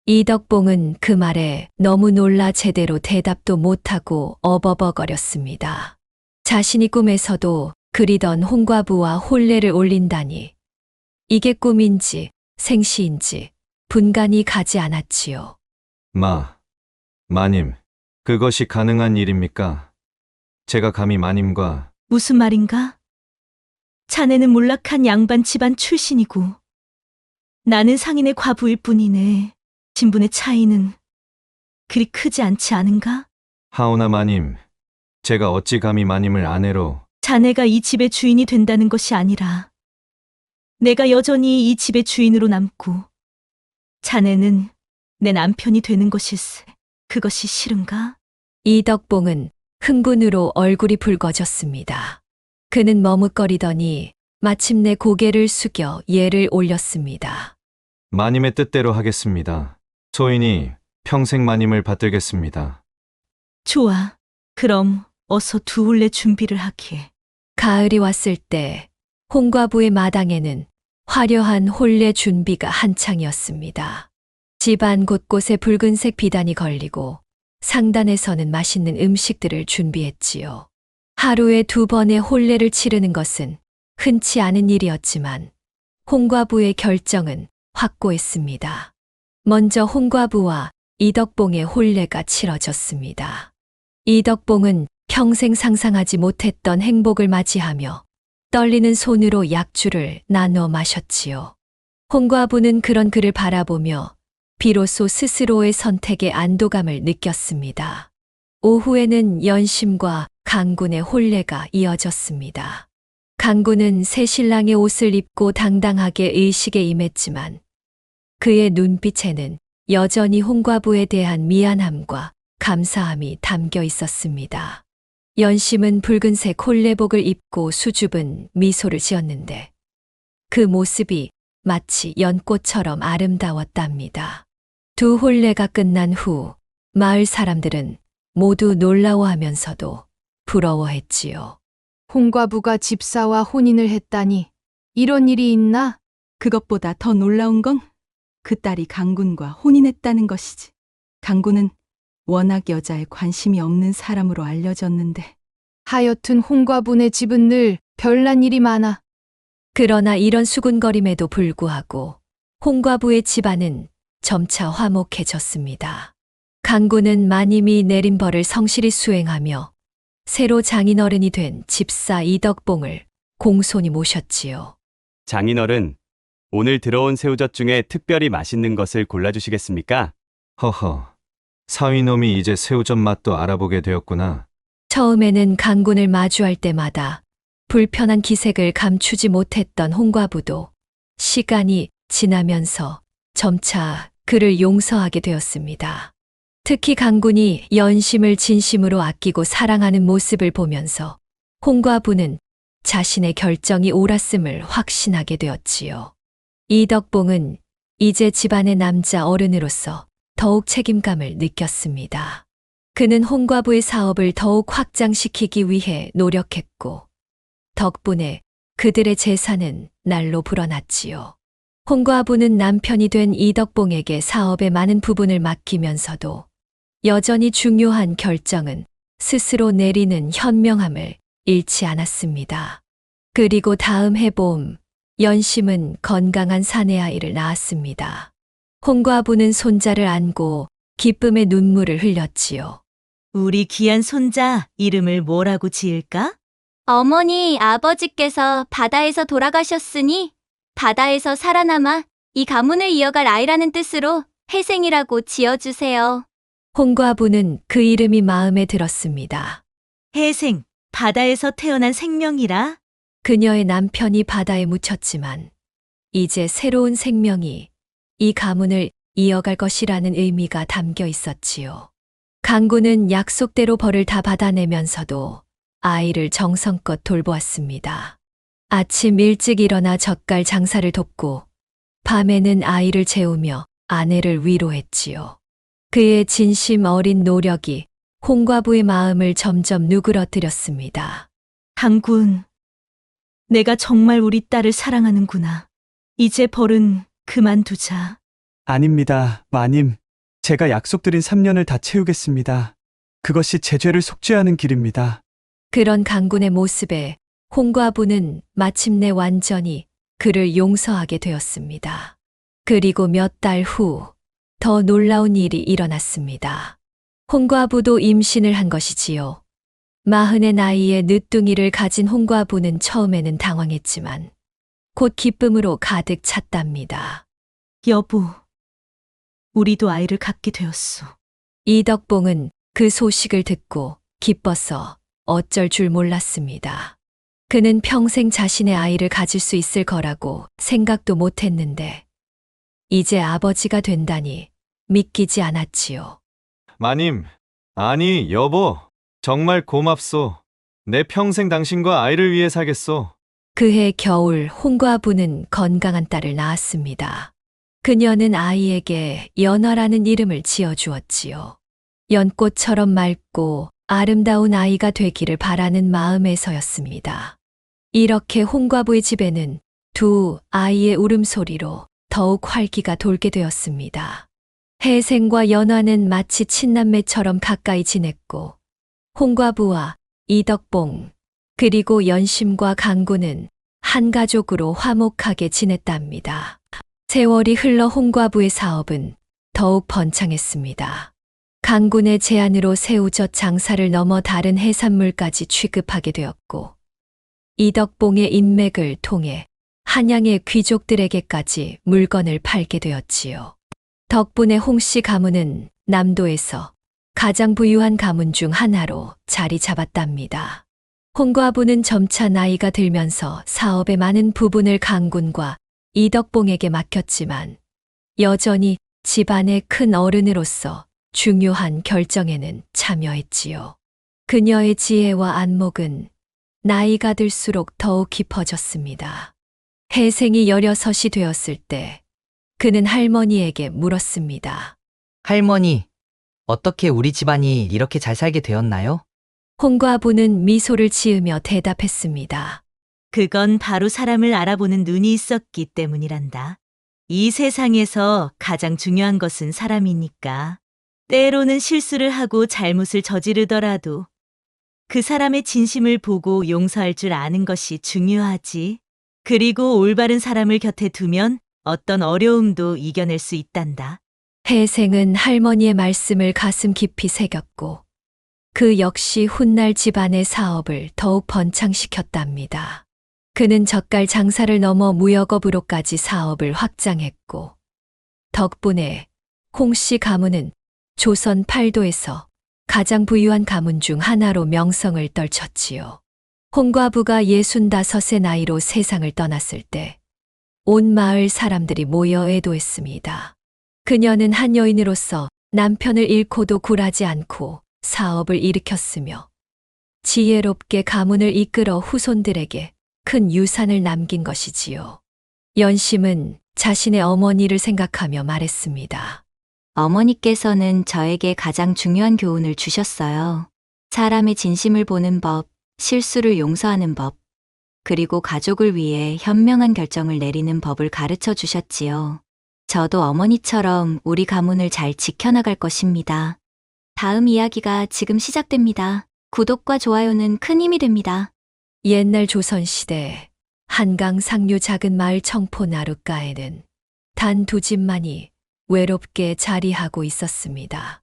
이덕봉은 그 말에 너무 놀라 제대로 대답도 못하고 어버버거렸습니다. 자신이 꿈에서도 그리던 홍과부와 혼례를 올린다니. 이게 꿈인지 생시인지 분간이 가지 않았지요. 마님, 그것이 가능한 일입니까? 제가 감히 마님과 무슨 말인가? 자네는 몰락한 양반 집안 출신이고 나는 상인의 과부일 뿐이네. 신분의 차이는 그리 크지 않지 않은가? 하오나 마님, 제가 어찌 감히 마님을 아내로 자네가 이 집의 주인이 된다는 것이 아니라 내가 여전히 이 집의 주인으로 남고 자네는 내 남편이 되는 것일세. 그것이 싫은가? 이덕봉은 흥분으로 얼굴이 붉어졌습니다. 그는 머뭇거리더니 마침내 고개를 숙여 예를 올렸습니다. 마님의 뜻대로 하겠습니다. 소인이 평생 마님을 받들겠습니다. 좋아. 그럼 어서 두 혼례 준비를 하기에. 가을이 왔을 때 홍과부의 마당에는 화려한 혼례 준비가 한창이었습니다. 집안 곳곳에 붉은색 비단이 걸리고 상단에서는 맛있는 음식들을 준비했지요. 하루에 2번의 혼례를 치르는 것은 흔치 않은 일이었지만 홍과부의 결정은 확고했습니다. 먼저 홍과부와 이덕봉의 혼례가 치러졌습니다. 이덕봉은 평생 상상하지 못했던 행복을 맞이하며 떨리는 손으로 약주를 나눠 마셨지요. 홍과부는 그런 그를 바라보며 비로소 스스로의 선택에 안도감을 느꼈습니다. 오후에는 연심과 강군의 혼례가 이어졌습니다. 강군은 새 신랑의 옷을 입고 당당하게 의식에 임했지만 그의 눈빛에는 여전히 홍과부에 대한 미안함과 감사함이 담겨 있었습니다. 연심은 붉은색 혼례복을 입고 수줍은 미소를 지었는데 그 모습이 마치 연꽃처럼 아름다웠답니다. 두 혼례가 끝난 후 마을 사람들은 모두 놀라워하면서도 부러워했지요. 홍과부가 집사와 혼인을 했다니 이런 일이 있나? 그것보다 더 놀라운 건 그 딸이 강군과 혼인했다는 것이지. 강군은 워낙 여자에 관심이 없는 사람으로 알려졌는데. 하여튼 홍과부네 집은 늘 별난 일이 많아. 그러나 이런 수군거림에도 불구하고 홍과부의 집안은 점차 화목해졌습니다. 강군은 마님이 내린 벌을 성실히 수행하며 새로 장인어른이 된 집사 이덕봉을 공손히 모셨지요. 장인어른, 오늘 들어온 새우젓 중에 특별히 맛있는 것을 골라주시겠습니까? 허허, 사위놈이 이제 새우젓 맛도 알아보게 되었구나. 처음에는 강군을 마주할 때마다 불편한 기색을 감추지 못했던 홍과부도 시간이 지나면서 점차 그를 용서하게 되었습니다. 특히 강군이 연심을 진심으로 아끼고 사랑하는 모습을 보면서 홍과부는 자신의 결정이 옳았음을 확신하게 되었지요. 이덕봉은 이제 집안의 남자 어른으로서 더욱 책임감을 느꼈습니다. 그는 홍과부의 사업을 더욱 확장시키기 위해 노력했고, 덕분에 그들의 재산은 날로 불어났지요. 홍과부는 남편이 된 이덕봉에게 사업의 많은 부분을 맡기면서도 여전히 중요한 결정은 스스로 내리는 현명함을 잃지 않았습니다. 그리고 다음 해봄, 연심은 건강한 사내아이를 낳았습니다. 홍과부는 손자를 안고 기쁨의 눈물을 흘렸지요. 우리 귀한 손자 이름을 뭐라고 지을까? 어머니, 아버지께서 바다에서 돌아가셨으니 바다에서 살아남아 이 가문을 이어갈 아이라는 뜻으로 해생이라고 지어주세요. 홍과부는 그 이름이 마음에 들었습니다. 해생, 바다에서 태어난 생명이라. 그녀의 남편이 바다에 묻혔지만 이제 새로운 생명이 이 가문을 이어갈 것이라는 의미가 담겨 있었지요. 강군은 약속대로 벌을 다 받아내면서도 아이를 정성껏 돌보았습니다. 아침 일찍 일어나 젓갈 장사를 돕고 밤에는 아이를 재우며 아내를 위로했지요. 그의 진심 어린 노력이 홍과부의 마음을 점점 누그러뜨렸습니다. 강군, 내가 정말 우리 딸을 사랑하는구나. 이제 벌은 그만두자. 아닙니다, 마님. 제가 약속드린 3년을 다 채우겠습니다. 그것이 제 죄를 속죄하는 길입니다. 그런 강군의 모습에 홍과부는 마침내 완전히 그를 용서하게 되었습니다. 그리고 몇 달 후 더 놀라운 일이 일어났습니다. 홍과부도 임신을 한 것이지요. 40의 나이에 늦둥이를 가진 홍과부는 처음에는 당황했지만 곧 기쁨으로 가득 찼답니다. 여보, 우리도 아이를 갖게 되었소. 이덕봉은 그 소식을 듣고 기뻐서 어쩔 줄 몰랐습니다. 그는 평생 자신의 아이를 가질 수 있을 거라고 생각도 못했는데 이제 아버지가 된다니 믿기지 않았지요. 마님, 아니, 여보, 정말 고맙소. 내 평생 당신과 아이를 위해 살겠소. 그해 겨울 홍과부는 건강한 딸을 낳았습니다. 그녀는 아이에게 연화라는 이름을 지어주었지요. 연꽃처럼 맑고 아름다운 아이가 되기를 바라는 마음에서였습니다. 이렇게 홍과부의 집에는 두 아이의 울음소리로 더욱 활기가 돌게 되었습니다. 해생과 연화는 마치 친남매처럼 가까이 지냈고 홍과부와 이덕봉 그리고 연심과 강군은 한 가족으로 화목하게 지냈답니다. 세월이 흘러 홍과부의 사업은 더욱 번창했습니다. 강군의 제안으로 새우젓 장사를 넘어 다른 해산물까지 취급하게 되었고 이덕봉의 인맥을 통해 한양의 귀족들에게까지 물건을 팔게 되었지요. 덕분에 홍씨 가문은 남도에서 가장 부유한 가문 중 하나로 자리 잡았답니다. 홍과부는 점차 나이가 들면서 사업의 많은 부분을 강군과 이덕봉에게 맡겼지만 여전히 집안의 큰 어른으로서 중요한 결정에는 참여했지요. 그녀의 지혜와 안목은 나이가 들수록 더욱 깊어졌습니다. 해생이 16이 되었을 때 그는 할머니에게 물었습니다. 할머니, 어떻게 우리 집안이 이렇게 잘 살게 되었나요? 홍과부는 미소를 지으며 대답했습니다. 그건 바로 사람을 알아보는 눈이 있었기 때문이란다. 이 세상에서 가장 중요한 것은 사람이니까. 때로는 실수를 하고 잘못을 저지르더라도 그 사람의 진심을 보고 용서할 줄 아는 것이 중요하지. 그리고 올바른 사람을 곁에 두면 어떤 어려움도 이겨낼 수 있단다. 해생은 할머니의 말씀을 가슴 깊이 새겼고 그 역시 훗날 집안의 사업을 더욱 번창시켰답니다. 그는 젓갈 장사를 넘어 무역업으로까지 사업을 확장했고 덕분에 홍씨 가문은 조선 팔도에서 가장 부유한 가문 중 하나로 명성을 떨쳤지요. 홍과부가 65의 나이로 세상을 떠났을 때 온 마을 사람들이 모여 애도했습니다. 그녀는 한 여인으로서 남편을 잃고도 굴하지 않고 사업을 일으켰으며 지혜롭게 가문을 이끌어 후손들에게 큰 유산을 남긴 것이지요. 연심은 자신의 어머니를 생각하며 말했습니다. 어머니께서는 저에게 가장 중요한 교훈을 주셨어요. 사람의 진심을 보는 법, 실수를 용서하는 법, 그리고 가족을 위해 현명한 결정을 내리는 법을 가르쳐 주셨지요. 저도 어머니처럼 우리 가문을 잘 지켜나갈 것입니다. 다음 이야기가 지금 시작됩니다. 구독과 좋아요는 큰 힘이 됩니다. 옛날 조선시대 한강 상류 작은 마을 청포 나룻가에는 단 두 집만이 외롭게 자리하고 있었습니다.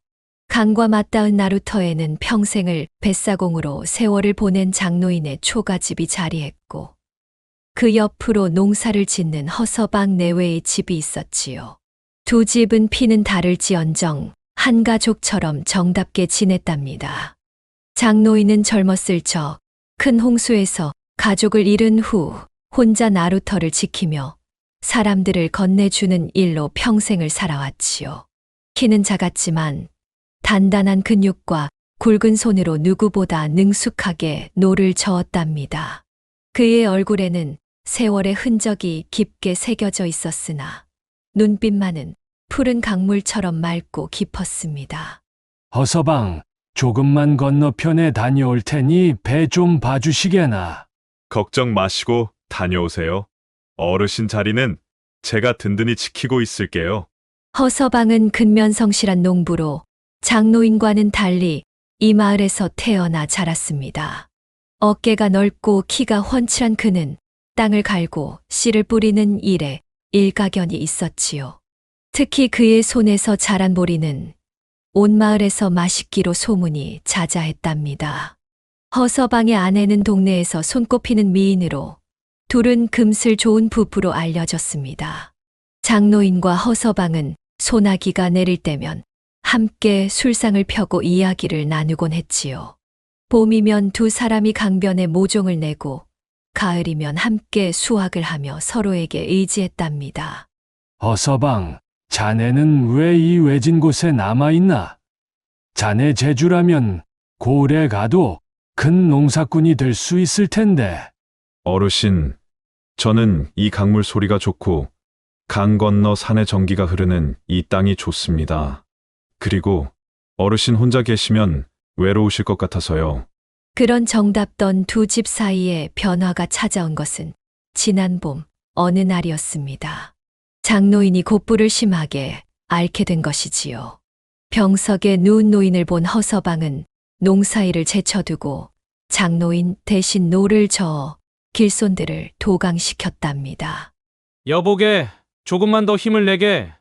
강과 맞닿은 나루터에는 평생을 뱃사공으로 세월을 보낸 장노인의 초가집이 자리했고 그 옆으로 농사를 짓는 허서방 내외의 집이 있었지요. 두 집은 피는 다를지언정 한 가족처럼 정답게 지냈답니다. 장노인은 젊었을 적 큰 홍수에서 가족을 잃은 후 혼자 나루터를 지키며 사람들을 건네주는 일로 평생을 살아왔지요. 키는 작았지만 단단한 근육과 굵은 손으로 누구보다 능숙하게 노를 저었답니다. 그의 얼굴에는 세월의 흔적이 깊게 새겨져 있었으나 눈빛만은 푸른 강물처럼 맑고 깊었습니다. 허서방, 조금만 건너편에 다녀올 테니 배 좀 봐주시게나. 걱정 마시고 다녀오세요. 어르신 자리는 제가 든든히 지키고 있을게요. 허서방은 근면성실한 농부로 장노인과는 달리 이 마을에서 태어나 자랐습니다. 어깨가 넓고 키가 훤칠한 그는 땅을 갈고 씨를 뿌리는 일에 일가견이 있었지요. 특히 그의 손에서 자란 보리는 온 마을에서 맛있기로 소문이 자자했답니다. 허서방의 아내는 동네에서 손꼽히는 미인으로 둘은 금슬 좋은 부부로 알려졌습니다. 장노인과 허서방은 소나기가 내릴 때면 함께 술상을 펴고 이야기를 나누곤 했지요. 봄이면 두 사람이 강변에 모종을 내고 가을이면 함께 수확을 하며 서로에게 의지했답니다. 허서방, 자네는 왜 이 외진 곳에 남아있나? 자네 재주라면 고을에 가도 큰 농사꾼이 될 수 있을 텐데. 어르신, 저는 이 강물 소리가 좋고 강 건너 산의 전기가 흐르는 이 땅이 좋습니다. 그리고 어르신 혼자 계시면 외로우실 것 같아서요. 그런 정답던 두 집 사이에 변화가 찾아온 것은 지난 봄 어느 날이었습니다. 장노인이 곧불을 심하게 앓게 된 것이지요. 병석에 누운 노인을 본 허서방은 농사일을 제쳐두고 장노인 대신 노를 저어 길손들을 도강시켰답니다. 여보게, 조금만 더 힘을 내게.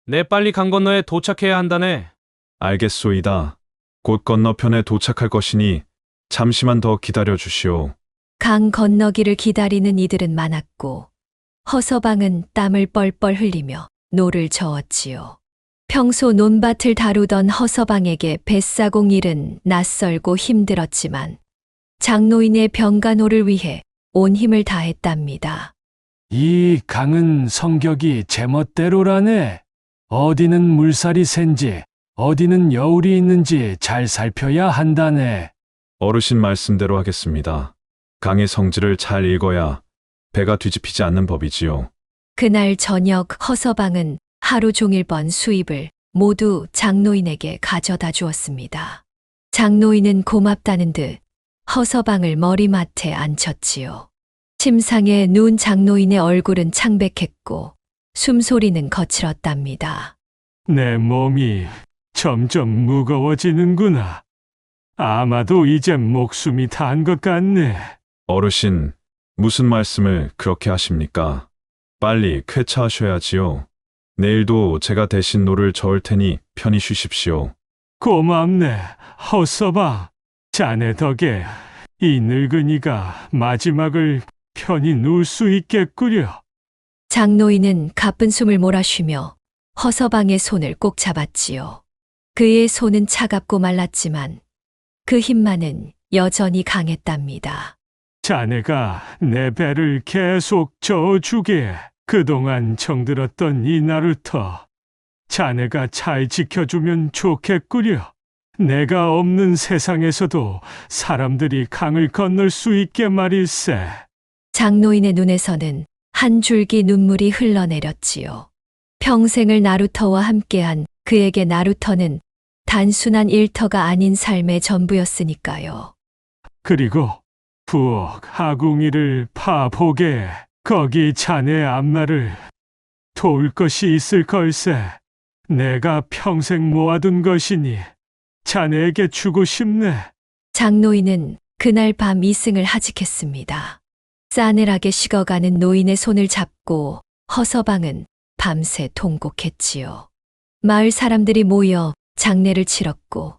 내 빨리 강 건너에 도착해야 한다네. 알겠소이다. 곧 건너편에 도착할 것이니 잠시만 더 기다려 주시오. 강 건너기를 기다리는 이들은 많았고 허서방은 땀을 뻘뻘 흘리며 노를 저었지요. 평소 논밭을 다루던 허서방에게 뱃사공 일은 낯설고 힘들었지만 장노인의 병간호를 위해 온 힘을 다했답니다. 이 강은 성격이 제멋대로라네. 어디는 물살이 센지, 어디는 여울이 있는지 잘 살펴야 한다네. 어르신 말씀대로 하겠습니다. 강의 성질을 잘 읽어야 배가 뒤집히지 않는 법이지요. 그날 저녁 허서방은 하루 종일 번 수입을 모두 장노인에게 가져다 주었습니다. 장노인은 고맙다는 듯 허서방을 머리맡에 앉혔지요. 침상에 누운 장노인의 얼굴은 창백했고 숨소리는 거칠었답니다. 내 몸이 점점 무거워지는구나. 아마도 이제 목숨이 단 것 같네. 어르신, 무슨 말씀을 그렇게 하십니까? 빨리 쾌차하셔야지요. 내일도 제가 대신 노를 저을 테니 편히 쉬십시오. 고맙네, 허서방. 자네 덕에 이 늙은이가 마지막을 편히 누울 수 있겠구려. 장노인은 가쁜 숨을 몰아쉬며 허서방의 손을 꼭 잡았지요. 그의 손은 차갑고 말랐지만 그 힘만은 여전히 강했답니다. 자네가 내 배를 계속 저어주게. 그동안 정들었던 이 나루터 자네가 잘 지켜주면 좋겠구려. 내가 없는 세상에서도 사람들이 강을 건널 수 있게 말일세. 장노인의 눈에서는 한 줄기 눈물이 흘러내렸지요. 평생을 나루터와 함께한 그에게 나루터는 단순한 일터가 아닌 삶의 전부였으니까요. 그리고 부엌 하궁이를 파보게. 거기 자네 앞날을 도울 것이 있을 걸세. 내가 평생 모아둔 것이니 자네에게 주고 싶네. 장노인은 그날 밤 이승을 하직했습니다. 싸늘하게 식어가는 노인의 손을 잡고 허서방은 밤새 통곡했지요. 마을 사람들이 모여 장례를 치렀고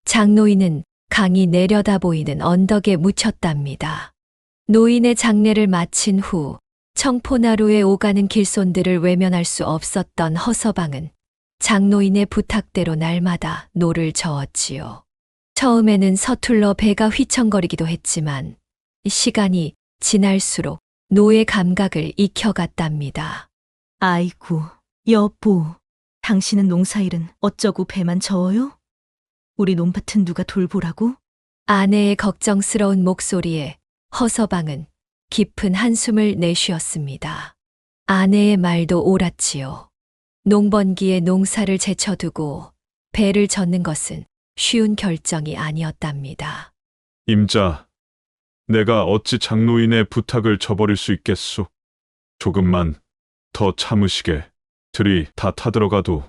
장노인은 강이 내려다 보이는 언덕에 묻혔답니다. 노인의 장례를 마친 후 청포나루에 오가는 길손들을 외면할 수 없었던 허서방은 장노인의 부탁대로 날마다 노를 저었지요. 처음에는 서툴러 배가 휘청거리기도 했지만 시간이 지날수록 노의 감각을 익혀갔답니다. 아이고, 여보. 당신은 농사일은 어쩌고 배만 저어요? 우리 논밭은 누가 돌보라고? 아내의 걱정스러운 목소리에 허서방은 깊은 한숨을 내쉬었습니다. 아내의 말도 옳았지요. 농번기에 농사를 제쳐두고 배를 젓는 것은 쉬운 결정이 아니었답니다. 임자, 내가 어찌 장노인의 부탁을 저버릴 수 있겠소? 조금만 더 참으시게. 들이 다 타들어가도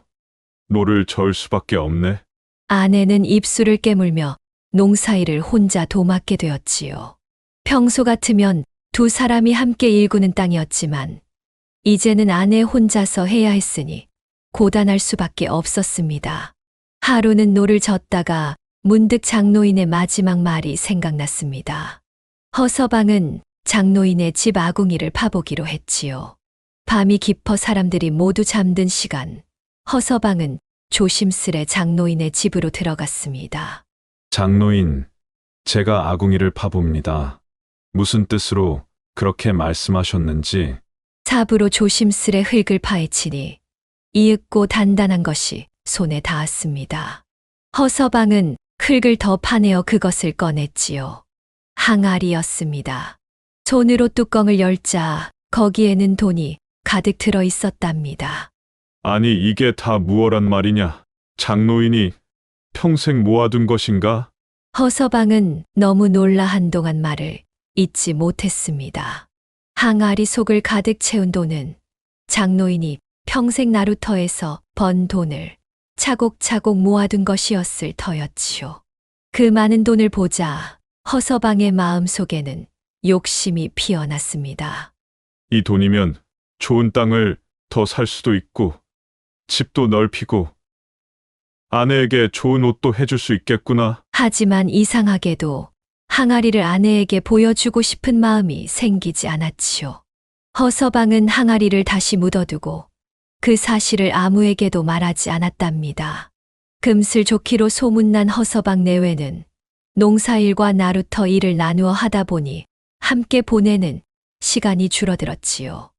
노를 저을 수밖에 없네. 아내는 입술을 깨물며 농사일을 혼자 도맡게 되었지요. 평소 같으면 두 사람이 함께 일구는 땅이었지만 이제는 아내 혼자서 해야 했으니 고단할 수밖에 없었습니다. 하루는 노를 젓다가 문득 장노인의 마지막 말이 생각났습니다. 허서방은 장노인의 집 아궁이를 파보기로 했지요. 밤이 깊어 사람들이 모두 잠든 시간, 허서방은 조심스레 장노인의 집으로 들어갔습니다. 장노인, 제가 아궁이를 파봅니다. 무슨 뜻으로 그렇게 말씀하셨는지. 삽으로 조심스레 흙을 파헤치니 이윽고 단단한 것이 손에 닿았습니다. 허서방은 흙을 더 파내어 그것을 꺼냈지요. 항아리였습니다. 손으로 뚜껑을 열자 거기에는 돈이 가득 들어 있었답니다. 아니, 이게 다 무엇란 말이냐? 장노인이 평생 모아둔 것인가? 허서방은 너무 놀라 한동안 말을 잇지 못했습니다. 항아리 속을 가득 채운 돈은 장노인이 평생 나루터에서 번 돈을 차곡차곡 모아둔 것이었을 터였지요. 그 많은 돈을 보자 허서방의 마음속에는 욕심이 피어났습니다. 이 돈이면 좋은 땅을 더 살 수도 있고 집도 넓히고 아내에게 좋은 옷도 해줄 수 있겠구나. 하지만 이상하게도 항아리를 아내에게 보여주고 싶은 마음이 생기지 않았지요. 허서방은 항아리를 다시 묻어두고 그 사실을 아무에게도 말하지 않았답니다. 금슬 좋기로 소문난 허서방 내외는 농사일과 나루터 일을 나누어 하다 보니 함께 보내는 시간이 줄어들었지요.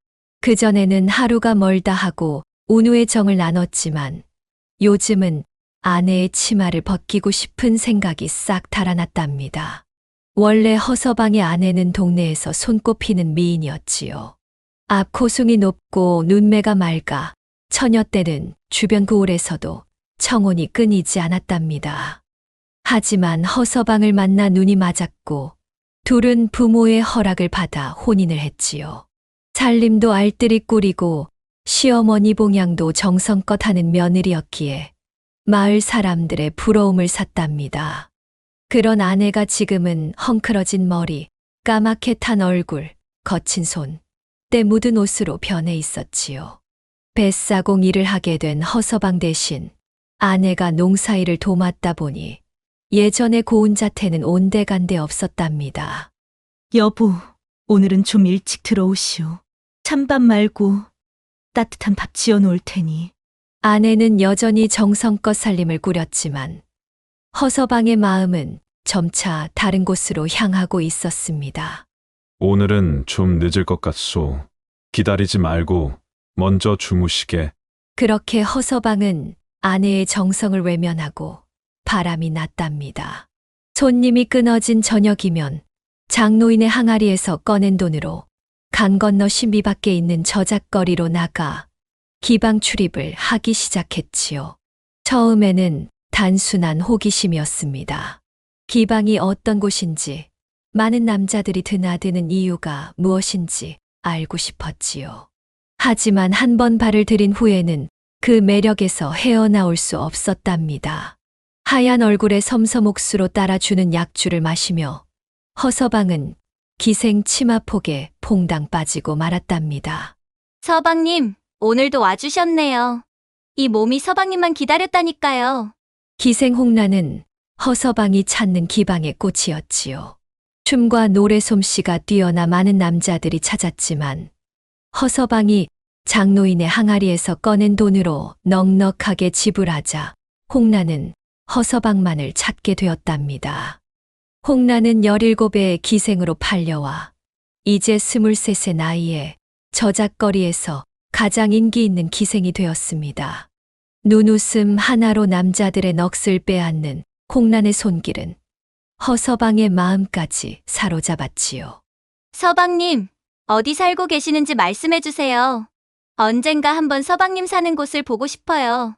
그전에는 하루가 멀다 하고 운우의 정을 나눴지만 요즘은 아내의 치마를 벗기고 싶은 생각이 싹 달아났답니다. 원래 허서방의 아내는 동네에서 손꼽히는 미인이었지요. 앞 코숭이 높고 눈매가 맑아 처녀 때는 주변 고을에서도 청혼이 끊이지 않았답니다. 하지만 허서방을 만나 눈이 맞았고 둘은 부모의 허락을 받아 혼인을 했지요. 살림도 알뜰히 꾸리고 시어머니 봉양도 정성껏 하는 며느리였기에 마을 사람들의 부러움을 샀답니다. 그런 아내가 지금은 헝클어진 머리, 까맣게 탄 얼굴, 거친 손, 때 묻은 옷으로 변해 있었지요. 뱃사공 일을 하게 된 허서방 대신 아내가 농사일을 도맡다 보니 예전의 고운 자태는 온데간데 없었답니다. 여보, 오늘은 좀 일찍 들어오시오. 찬밥 말고 따뜻한 밥 지어 놓을 테니. 아내는 여전히 정성껏 살림을 꾸렸지만 허서방의 마음은 점차 다른 곳으로 향하고 있었습니다. 오늘은 좀 늦을 것 같소. 기다리지 말고 먼저 주무시게. 그렇게 허서방은 아내의 정성을 외면하고 바람이 났답니다. 손님이 끊어진 저녁이면 장노인의 항아리에서 꺼낸 돈으로 강 건너 신비 밖에 있는 저작거리로 나가 기방 출입을 하기 시작했지요. 처음에는 단순한 호기심이었습니다. 기방이 어떤 곳인지, 많은 남자들이 드나드는 이유가 무엇인지 알고 싶었지요. 하지만 한 번 발을 들인 후에는 그 매력에서 헤어나올 수 없었답니다. 하얀 얼굴에 섬섬옥수로 따라주는 약주를 마시며 허서방은 기생 치마폭에 퐁당 빠지고 말았답니다. 서방님, 오늘도 와주셨네요. 이 몸이 서방님만 기다렸다니까요. 기생 홍라는 허서방이 찾는 기방의 꽃이었지요. 춤과 노래 솜씨가 뛰어나 많은 남자들이 찾았지만 허서방이 장노인의 항아리에서 꺼낸 돈으로 넉넉하게 지불하자 홍라는 허서방만을 찾게 되었답니다. 홍라는 17의 기생으로 팔려와 이제 23의 나이에 저작거리에서 가장 인기 있는 기생이 되었습니다. 눈웃음 하나로 남자들의 넋을 빼앗는 홍란의 손길은 허서방의 마음까지 사로잡았지요. 서방님, 어디 살고 계시는지 말씀해 주세요. 언젠가 한번 서방님 사는 곳을 보고 싶어요.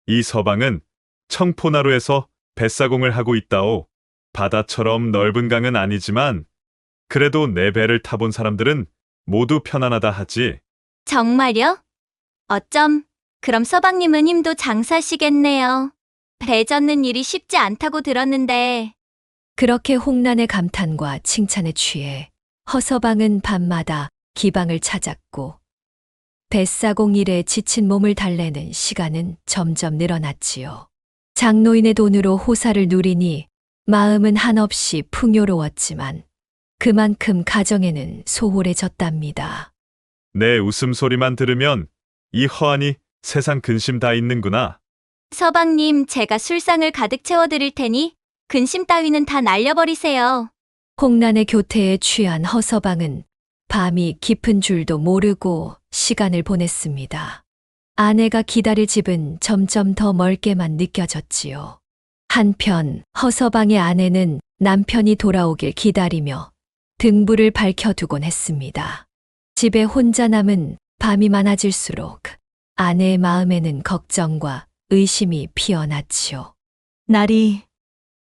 이 서방은 청포나루에서 뱃사공을 하고 있다오. 바다처럼 넓은 강은 아니지만 그래도 내 배를 타본 사람들은 모두 편안하다 하지. 정말요? 어쩜, 그럼 서방님은 힘도 장사시겠네요. 배 젓는 일이 쉽지 않다고 들었는데. 그렇게 홍란의 감탄과 칭찬에 취해 허서방은 밤마다 기방을 찾았고 뱃사공 일에 지친 몸을 달래는 시간은 점점 늘어났지요. 장노인의 돈으로 호사를 누리니 마음은 한없이 풍요로웠지만 그만큼 가정에는 소홀해졌답니다. 내 웃음소리만 들으면 이 허안이 세상 근심 다 있는구나. 서방님, 제가 술상을 가득 채워드릴 테니 근심 따위는 다 날려버리세요. 홍란의 교태에 취한 허서방은 밤이 깊은 줄도 모르고 시간을 보냈습니다. 아내가 기다릴 집은 점점 더 멀게만 느껴졌지요. 한편 허서방의 아내는 남편이 돌아오길 기다리며 등불을 밝혀두곤 했습니다. 집에 혼자 남은 밤이 많아질수록 아내의 마음에는 걱정과 의심이 피어났지요. 날이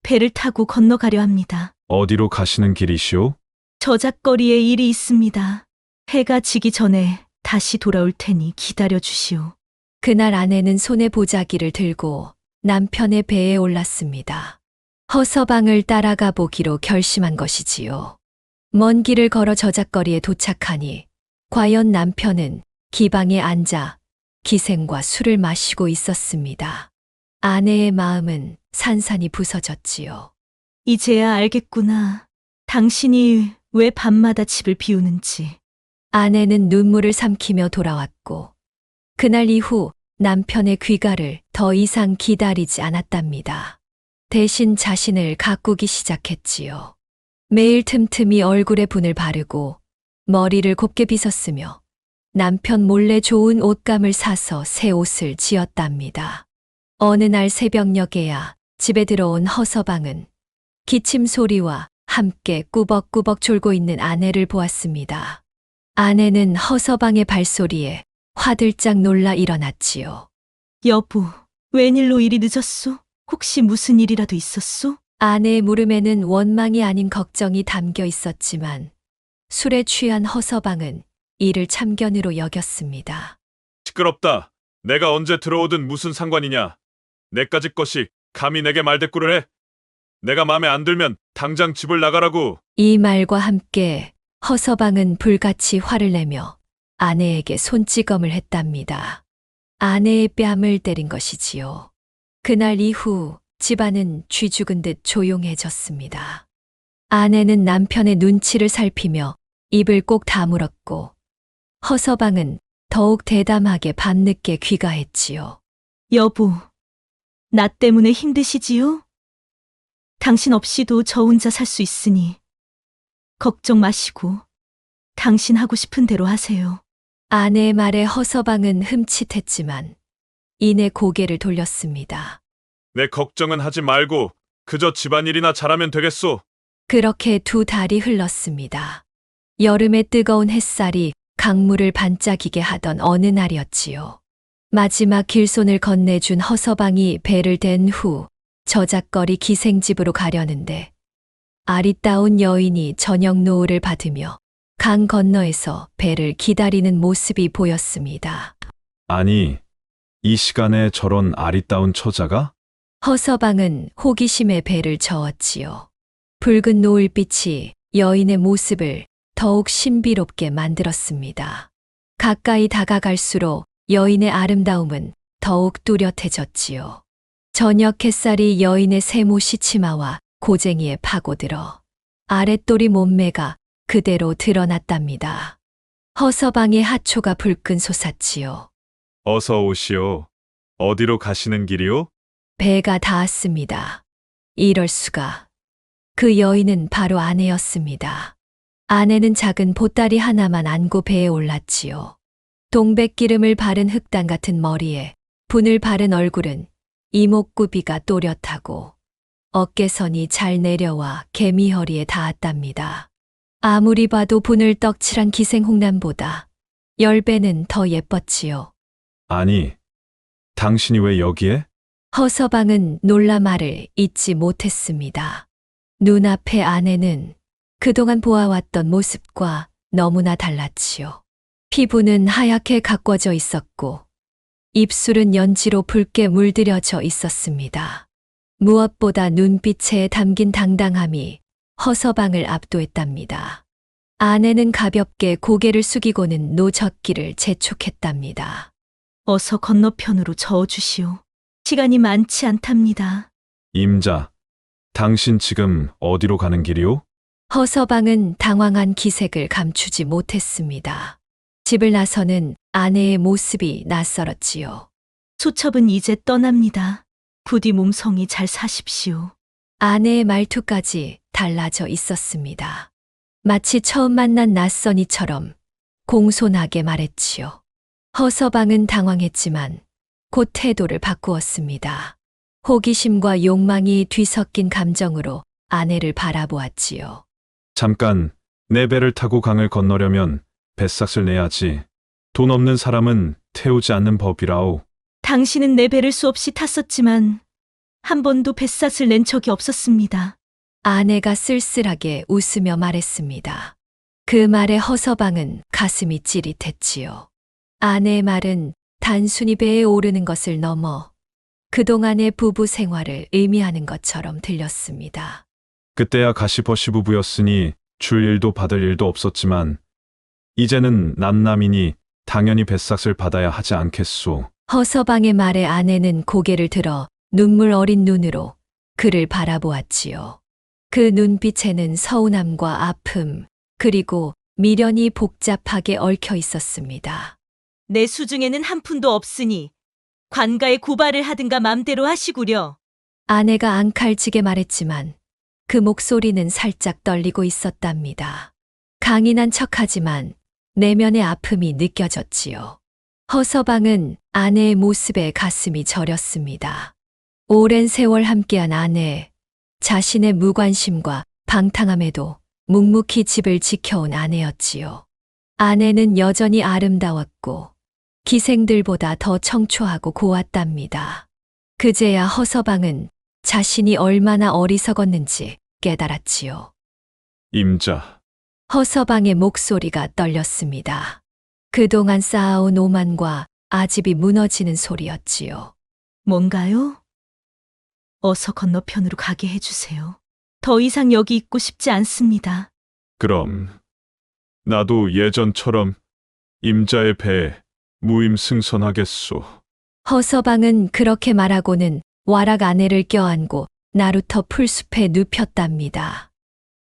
배를 타고 건너가려 합니다. 어디로 가시는 길이시오? 저작거리에 일이 있습니다. 해가 지기 전에 다시 돌아올 테니 기다려 주시오. 그날 아내는 손에 보자기를 들고 남편의 배에 올랐습니다. 허서방을 따라가 보기로 결심한 것이지요. 먼 길을 걸어 저작거리에 도착하니 과연 남편은 기방에 앉아 기생과 술을 마시고 있었습니다. 아내의 마음은 산산이 부서졌지요. 이제야 알겠구나. 당신이 왜 밤마다 집을 비우는지. 아내는 눈물을 삼키며 돌아왔고 그날 이후 남편의 귀가를 더 이상 기다리지 않았답니다. 대신 자신을 가꾸기 시작했지요. 매일 틈틈이 얼굴에 분을 바르고 머리를 곱게 빗었으며 남편 몰래 좋은 옷감을 사서 새 옷을 지었답니다. 어느 날 새벽녘에야 집에 들어온 허서방은 기침 소리와 함께 꾸벅꾸벅 졸고 있는 아내를 보았습니다. 아내는 허서방의 발소리에 화들짝 놀라 일어났지요. 여보, 웬일로 이리 늦었소? 혹시 무슨 일이라도 있었소? 아내의 물음에는 원망이 아닌 걱정이 담겨 있었지만 술에 취한 허서방은 이를 참견으로 여겼습니다. 시끄럽다. 내가 언제 들어오든 무슨 상관이냐. 내까지 것이 감히 내게 말대꾸를 해. 내가 마음에 안 들면 당장 집을 나가라고. 이 말과 함께 허서방은 불같이 화를 내며 아내에게 손찌검을 했답니다. 아내의 뺨을 때린 것이지요. 그날 이후 집안은 쥐 죽은 듯 조용해졌습니다. 아내는 남편의 눈치를 살피며 입을 꼭 다물었고 허서방은 더욱 대담하게 밤늦게 귀가했지요. 여보, 나 때문에 힘드시지요? 당신 없이도 저 혼자 살 수 있으니 걱정 마시고 당신 하고 싶은 대로 하세요. 아내의 말에 허서방은 흠칫했지만 이내 고개를 돌렸습니다. 내 걱정은 하지 말고 그저 집안일이나 잘하면 되겠소. 그렇게 두 달이 흘렀습니다. 여름의 뜨거운 햇살이 강물을 반짝이게 하던 어느 날이었지요. 마지막 길손을 건네준 허서방이 배를 댄 후 저작거리 기생집으로 가려는데 아리따운 여인이 저녁 노을을 받으며 강 건너에서 배를 기다리는 모습이 보였습니다. 아니, 이 시간에 저런 아리따운 처자가? 허서방은 호기심에 배를 저었지요. 붉은 노을빛이 여인의 모습을 더욱 신비롭게 만들었습니다. 가까이 다가갈수록 여인의 아름다움은 더욱 뚜렷해졌지요. 저녁 햇살이 여인의 세모시 치마와 고쟁이에 파고들어 아랫도리 몸매가 그대로 드러났답니다. 허서방의 하초가 불끈 솟았지요. 어서 오시오. 어디로 가시는 길이오? 배가 닿았습니다. 이럴 수가. 그 여인은 바로 아내였습니다. 아내는 작은 보따리 하나만 안고 배에 올랐지요. 동백기름을 바른 흑당 같은 머리에 분을 바른 얼굴은 이목구비가 또렷하고 어깨선이 잘 내려와 개미허리에 닿았답니다. 아무리 봐도 분을 떡칠한 기생홍남보다 10배는 더 예뻤지요. 아니, 당신이 왜 여기에? 허서방은 놀라 말을 잇지 못했습니다. 눈앞의 아내는 그동안 보아왔던 모습과 너무나 달랐지요. 피부는 하얗게 가꿔져 있었고 입술은 연지로 붉게 물들여져 있었습니다. 무엇보다 눈빛에 담긴 당당함이 허서방을 압도했답니다. 아내는 가볍게 고개를 숙이고는 노젓기를 재촉했답니다. 어서 건너편으로 저어주시오. 시간이 많지 않답니다. 임자, 당신 지금 어디로 가는 길이오? 허서방은 당황한 기색을 감추지 못했습니다. 집을 나서는 아내의 모습이 낯설었지요. 소첩은 이제 떠납니다. 부디 몸성이 잘 사십시오. 아내의 말투까지 달라져 있었습니다. 마치 처음 만난 낯선이처럼 공손하게 말했지요. 허서방은 당황했지만 곧 태도를 바꾸었습니다. 호기심과 욕망이 뒤섞인 감정으로 아내를 바라보았지요. 잠깐, 내 배를 타고 강을 건너려면 뱃삭을 내야지. 돈 없는 사람은 태우지 않는 법이라오. 당신은 내 배를 수없이 탔었지만 한 번도 뱃삭을 낸 적이 없었습니다. 아내가 쓸쓸하게 웃으며 말했습니다. 그 말에 허서방은 가슴이 찌릿했지요. 아내의 말은 단순히 배에 오르는 것을 넘어 그동안의 부부 생활을 의미하는 것처럼 들렸습니다. 그때야 가시버시 부부였으니 줄 일도 받을 일도 없었지만 이제는 남남이니 당연히 뱃삭을 받아야 하지 않겠소. 허서방의 말에 아내는 고개를 들어 눈물 어린 눈으로 그를 바라보았지요. 그 눈빛에는 서운함과 아픔, 그리고 미련이 복잡하게 얽혀 있었습니다. 내 수중에는 한 푼도 없으니 관가에 고발을 하든가 맘대로 하시구려. 아내가 앙칼지게 말했지만 그 목소리는 살짝 떨리고 있었답니다. 강인한 척하지만 내면의 아픔이 느껴졌지요. 허서방은 아내의 모습에 가슴이 저렸습니다. 오랜 세월 함께한 아내, 자신의 무관심과 방탕함에도 묵묵히 집을 지켜온 아내였지요. 아내는 여전히 아름다웠고 기생들보다 더 청초하고 고왔답니다. 그제야 허서방은 자신이 얼마나 어리석었는지 깨달았지요. 임자. 허서방의 목소리가 떨렸습니다. 그동안 쌓아온 오만과 아집이 무너지는 소리였지요. 뭔가요? 어서 건너편으로 가게 해주세요. 더 이상 여기 있고 싶지 않습니다. 그럼 나도 예전처럼 임자의 배에 무임승선하겠소. 허서방은 그렇게 말하고는 와락 아내를 껴안고 나루터 풀숲에 눕혔답니다.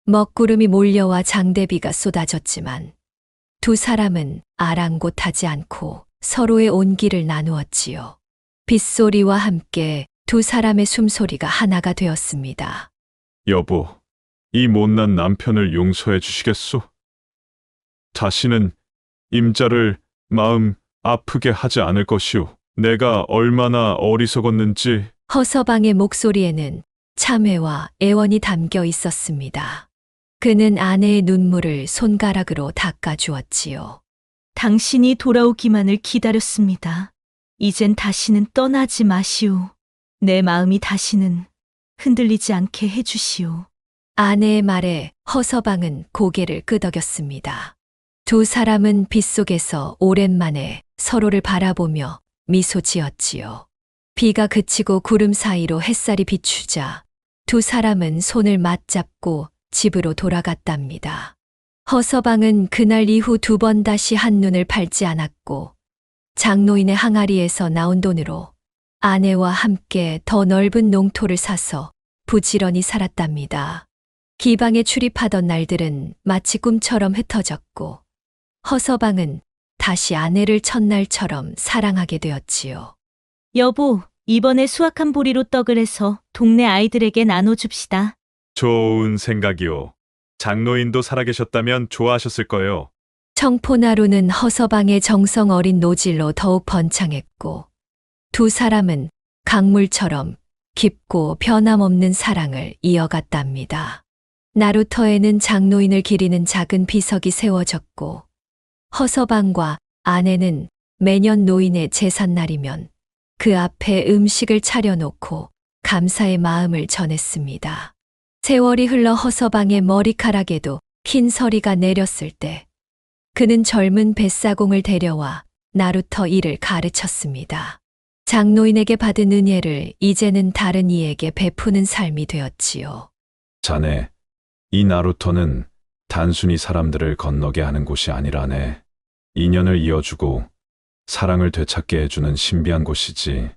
먹구름이 몰려와 장대비가 쏟아졌지만 두 사람은 아랑곳하지 않고 서로의 온기를 나누었지요. 빗소리와 함께 두 사람의 숨소리가 하나가 되었습니다. 여보, 이 못난 남편을 용서해 주시겠소? 다시는 임자를 마음 아프게 하지 않을 것이오. 내가 얼마나 어리석었는지. 허서방의 목소리에는 참회와 애원이 담겨 있었습니다. 그는 아내의 눈물을 손가락으로 닦아주었지요. 당신이 돌아오기만을 기다렸습니다. 이젠 다시는 떠나지 마시오. 내 마음이 다시는 흔들리지 않게 해주시오. 아내의 말에 허서방은 고개를 끄덕였습니다. 두 사람은 빗속에서 오랜만에 서로를 바라보며 미소 지었지요. 비가 그치고 구름 사이로 햇살이 비추자 두 사람은 손을 맞잡고 집으로 돌아갔답니다. 허서방은 그날 이후 2번 다시 한눈을 팔지 않았고 장노인의 항아리에서 나온 돈으로 아내와 함께 더 넓은 농토를 사서 부지런히 살았답니다. 기방에 출입하던 날들은 마치 꿈처럼 흩어졌고 허서방은 다시 아내를 첫날처럼 사랑하게 되었지요. 여보, 이번에 수확한 보리로 떡을 해서 동네 아이들에게 나눠줍시다. 좋은 생각이오. 장노인도 살아계셨다면 좋아하셨을 거예요. 청포나루는 허서방의 정성 어린 노질로 더욱 번창했고 두 사람은 강물처럼 깊고 변함없는 사랑을 이어갔답니다. 나루터에는 장노인을 기리는 작은 비석이 세워졌고 허서방과 아내는 매년 노인의 제삿날이면 그 앞에 음식을 차려놓고 감사의 마음을 전했습니다. 세월이 흘러 허서방의 머리카락에도 흰 서리가 내렸을 때 그는 젊은 뱃사공을 데려와 나루터 일을 가르쳤습니다. 장노인에게 받은 은혜를 이제는 다른 이에게 베푸는 삶이 되었지요. 자네, 이 나루터는 단순히 사람들을 건너게 하는 곳이 아니라네. 인연을 이어주고 사랑을 되찾게 해주는 신비한 곳이지.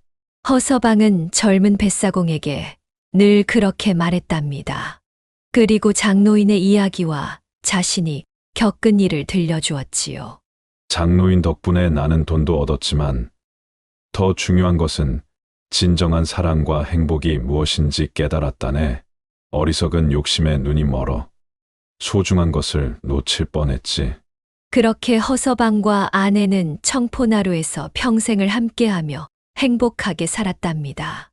허서방은 젊은 뱃사공에게 늘 그렇게 말했답니다. 그리고 장노인의 이야기와 자신이 겪은 일을 들려주었지요. 장노인 덕분에 나는 돈도 얻었지만 더 중요한 것은 진정한 사랑과 행복이 무엇인지 깨달았다네. 어리석은 욕심에 눈이 멀어 소중한 것을 놓칠 뻔했지. 그렇게 허서방과 아내는 청포나루에서 평생을 함께하며 행복하게 살았답니다.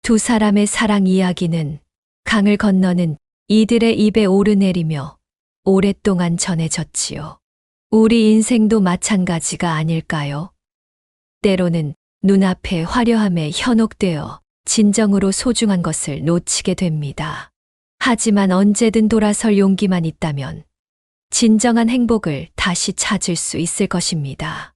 두 사람의 사랑 이야기는 강을 건너는 이들의 입에 오르내리며 오랫동안 전해졌지요. 우리 인생도 마찬가지가 아닐까요? 때로는 눈앞의 화려함에 현혹되어 진정으로 소중한 것을 놓치게 됩니다. 하지만 언제든 돌아설 용기만 있다면 진정한 행복을 다시 찾을 수 있을 것입니다.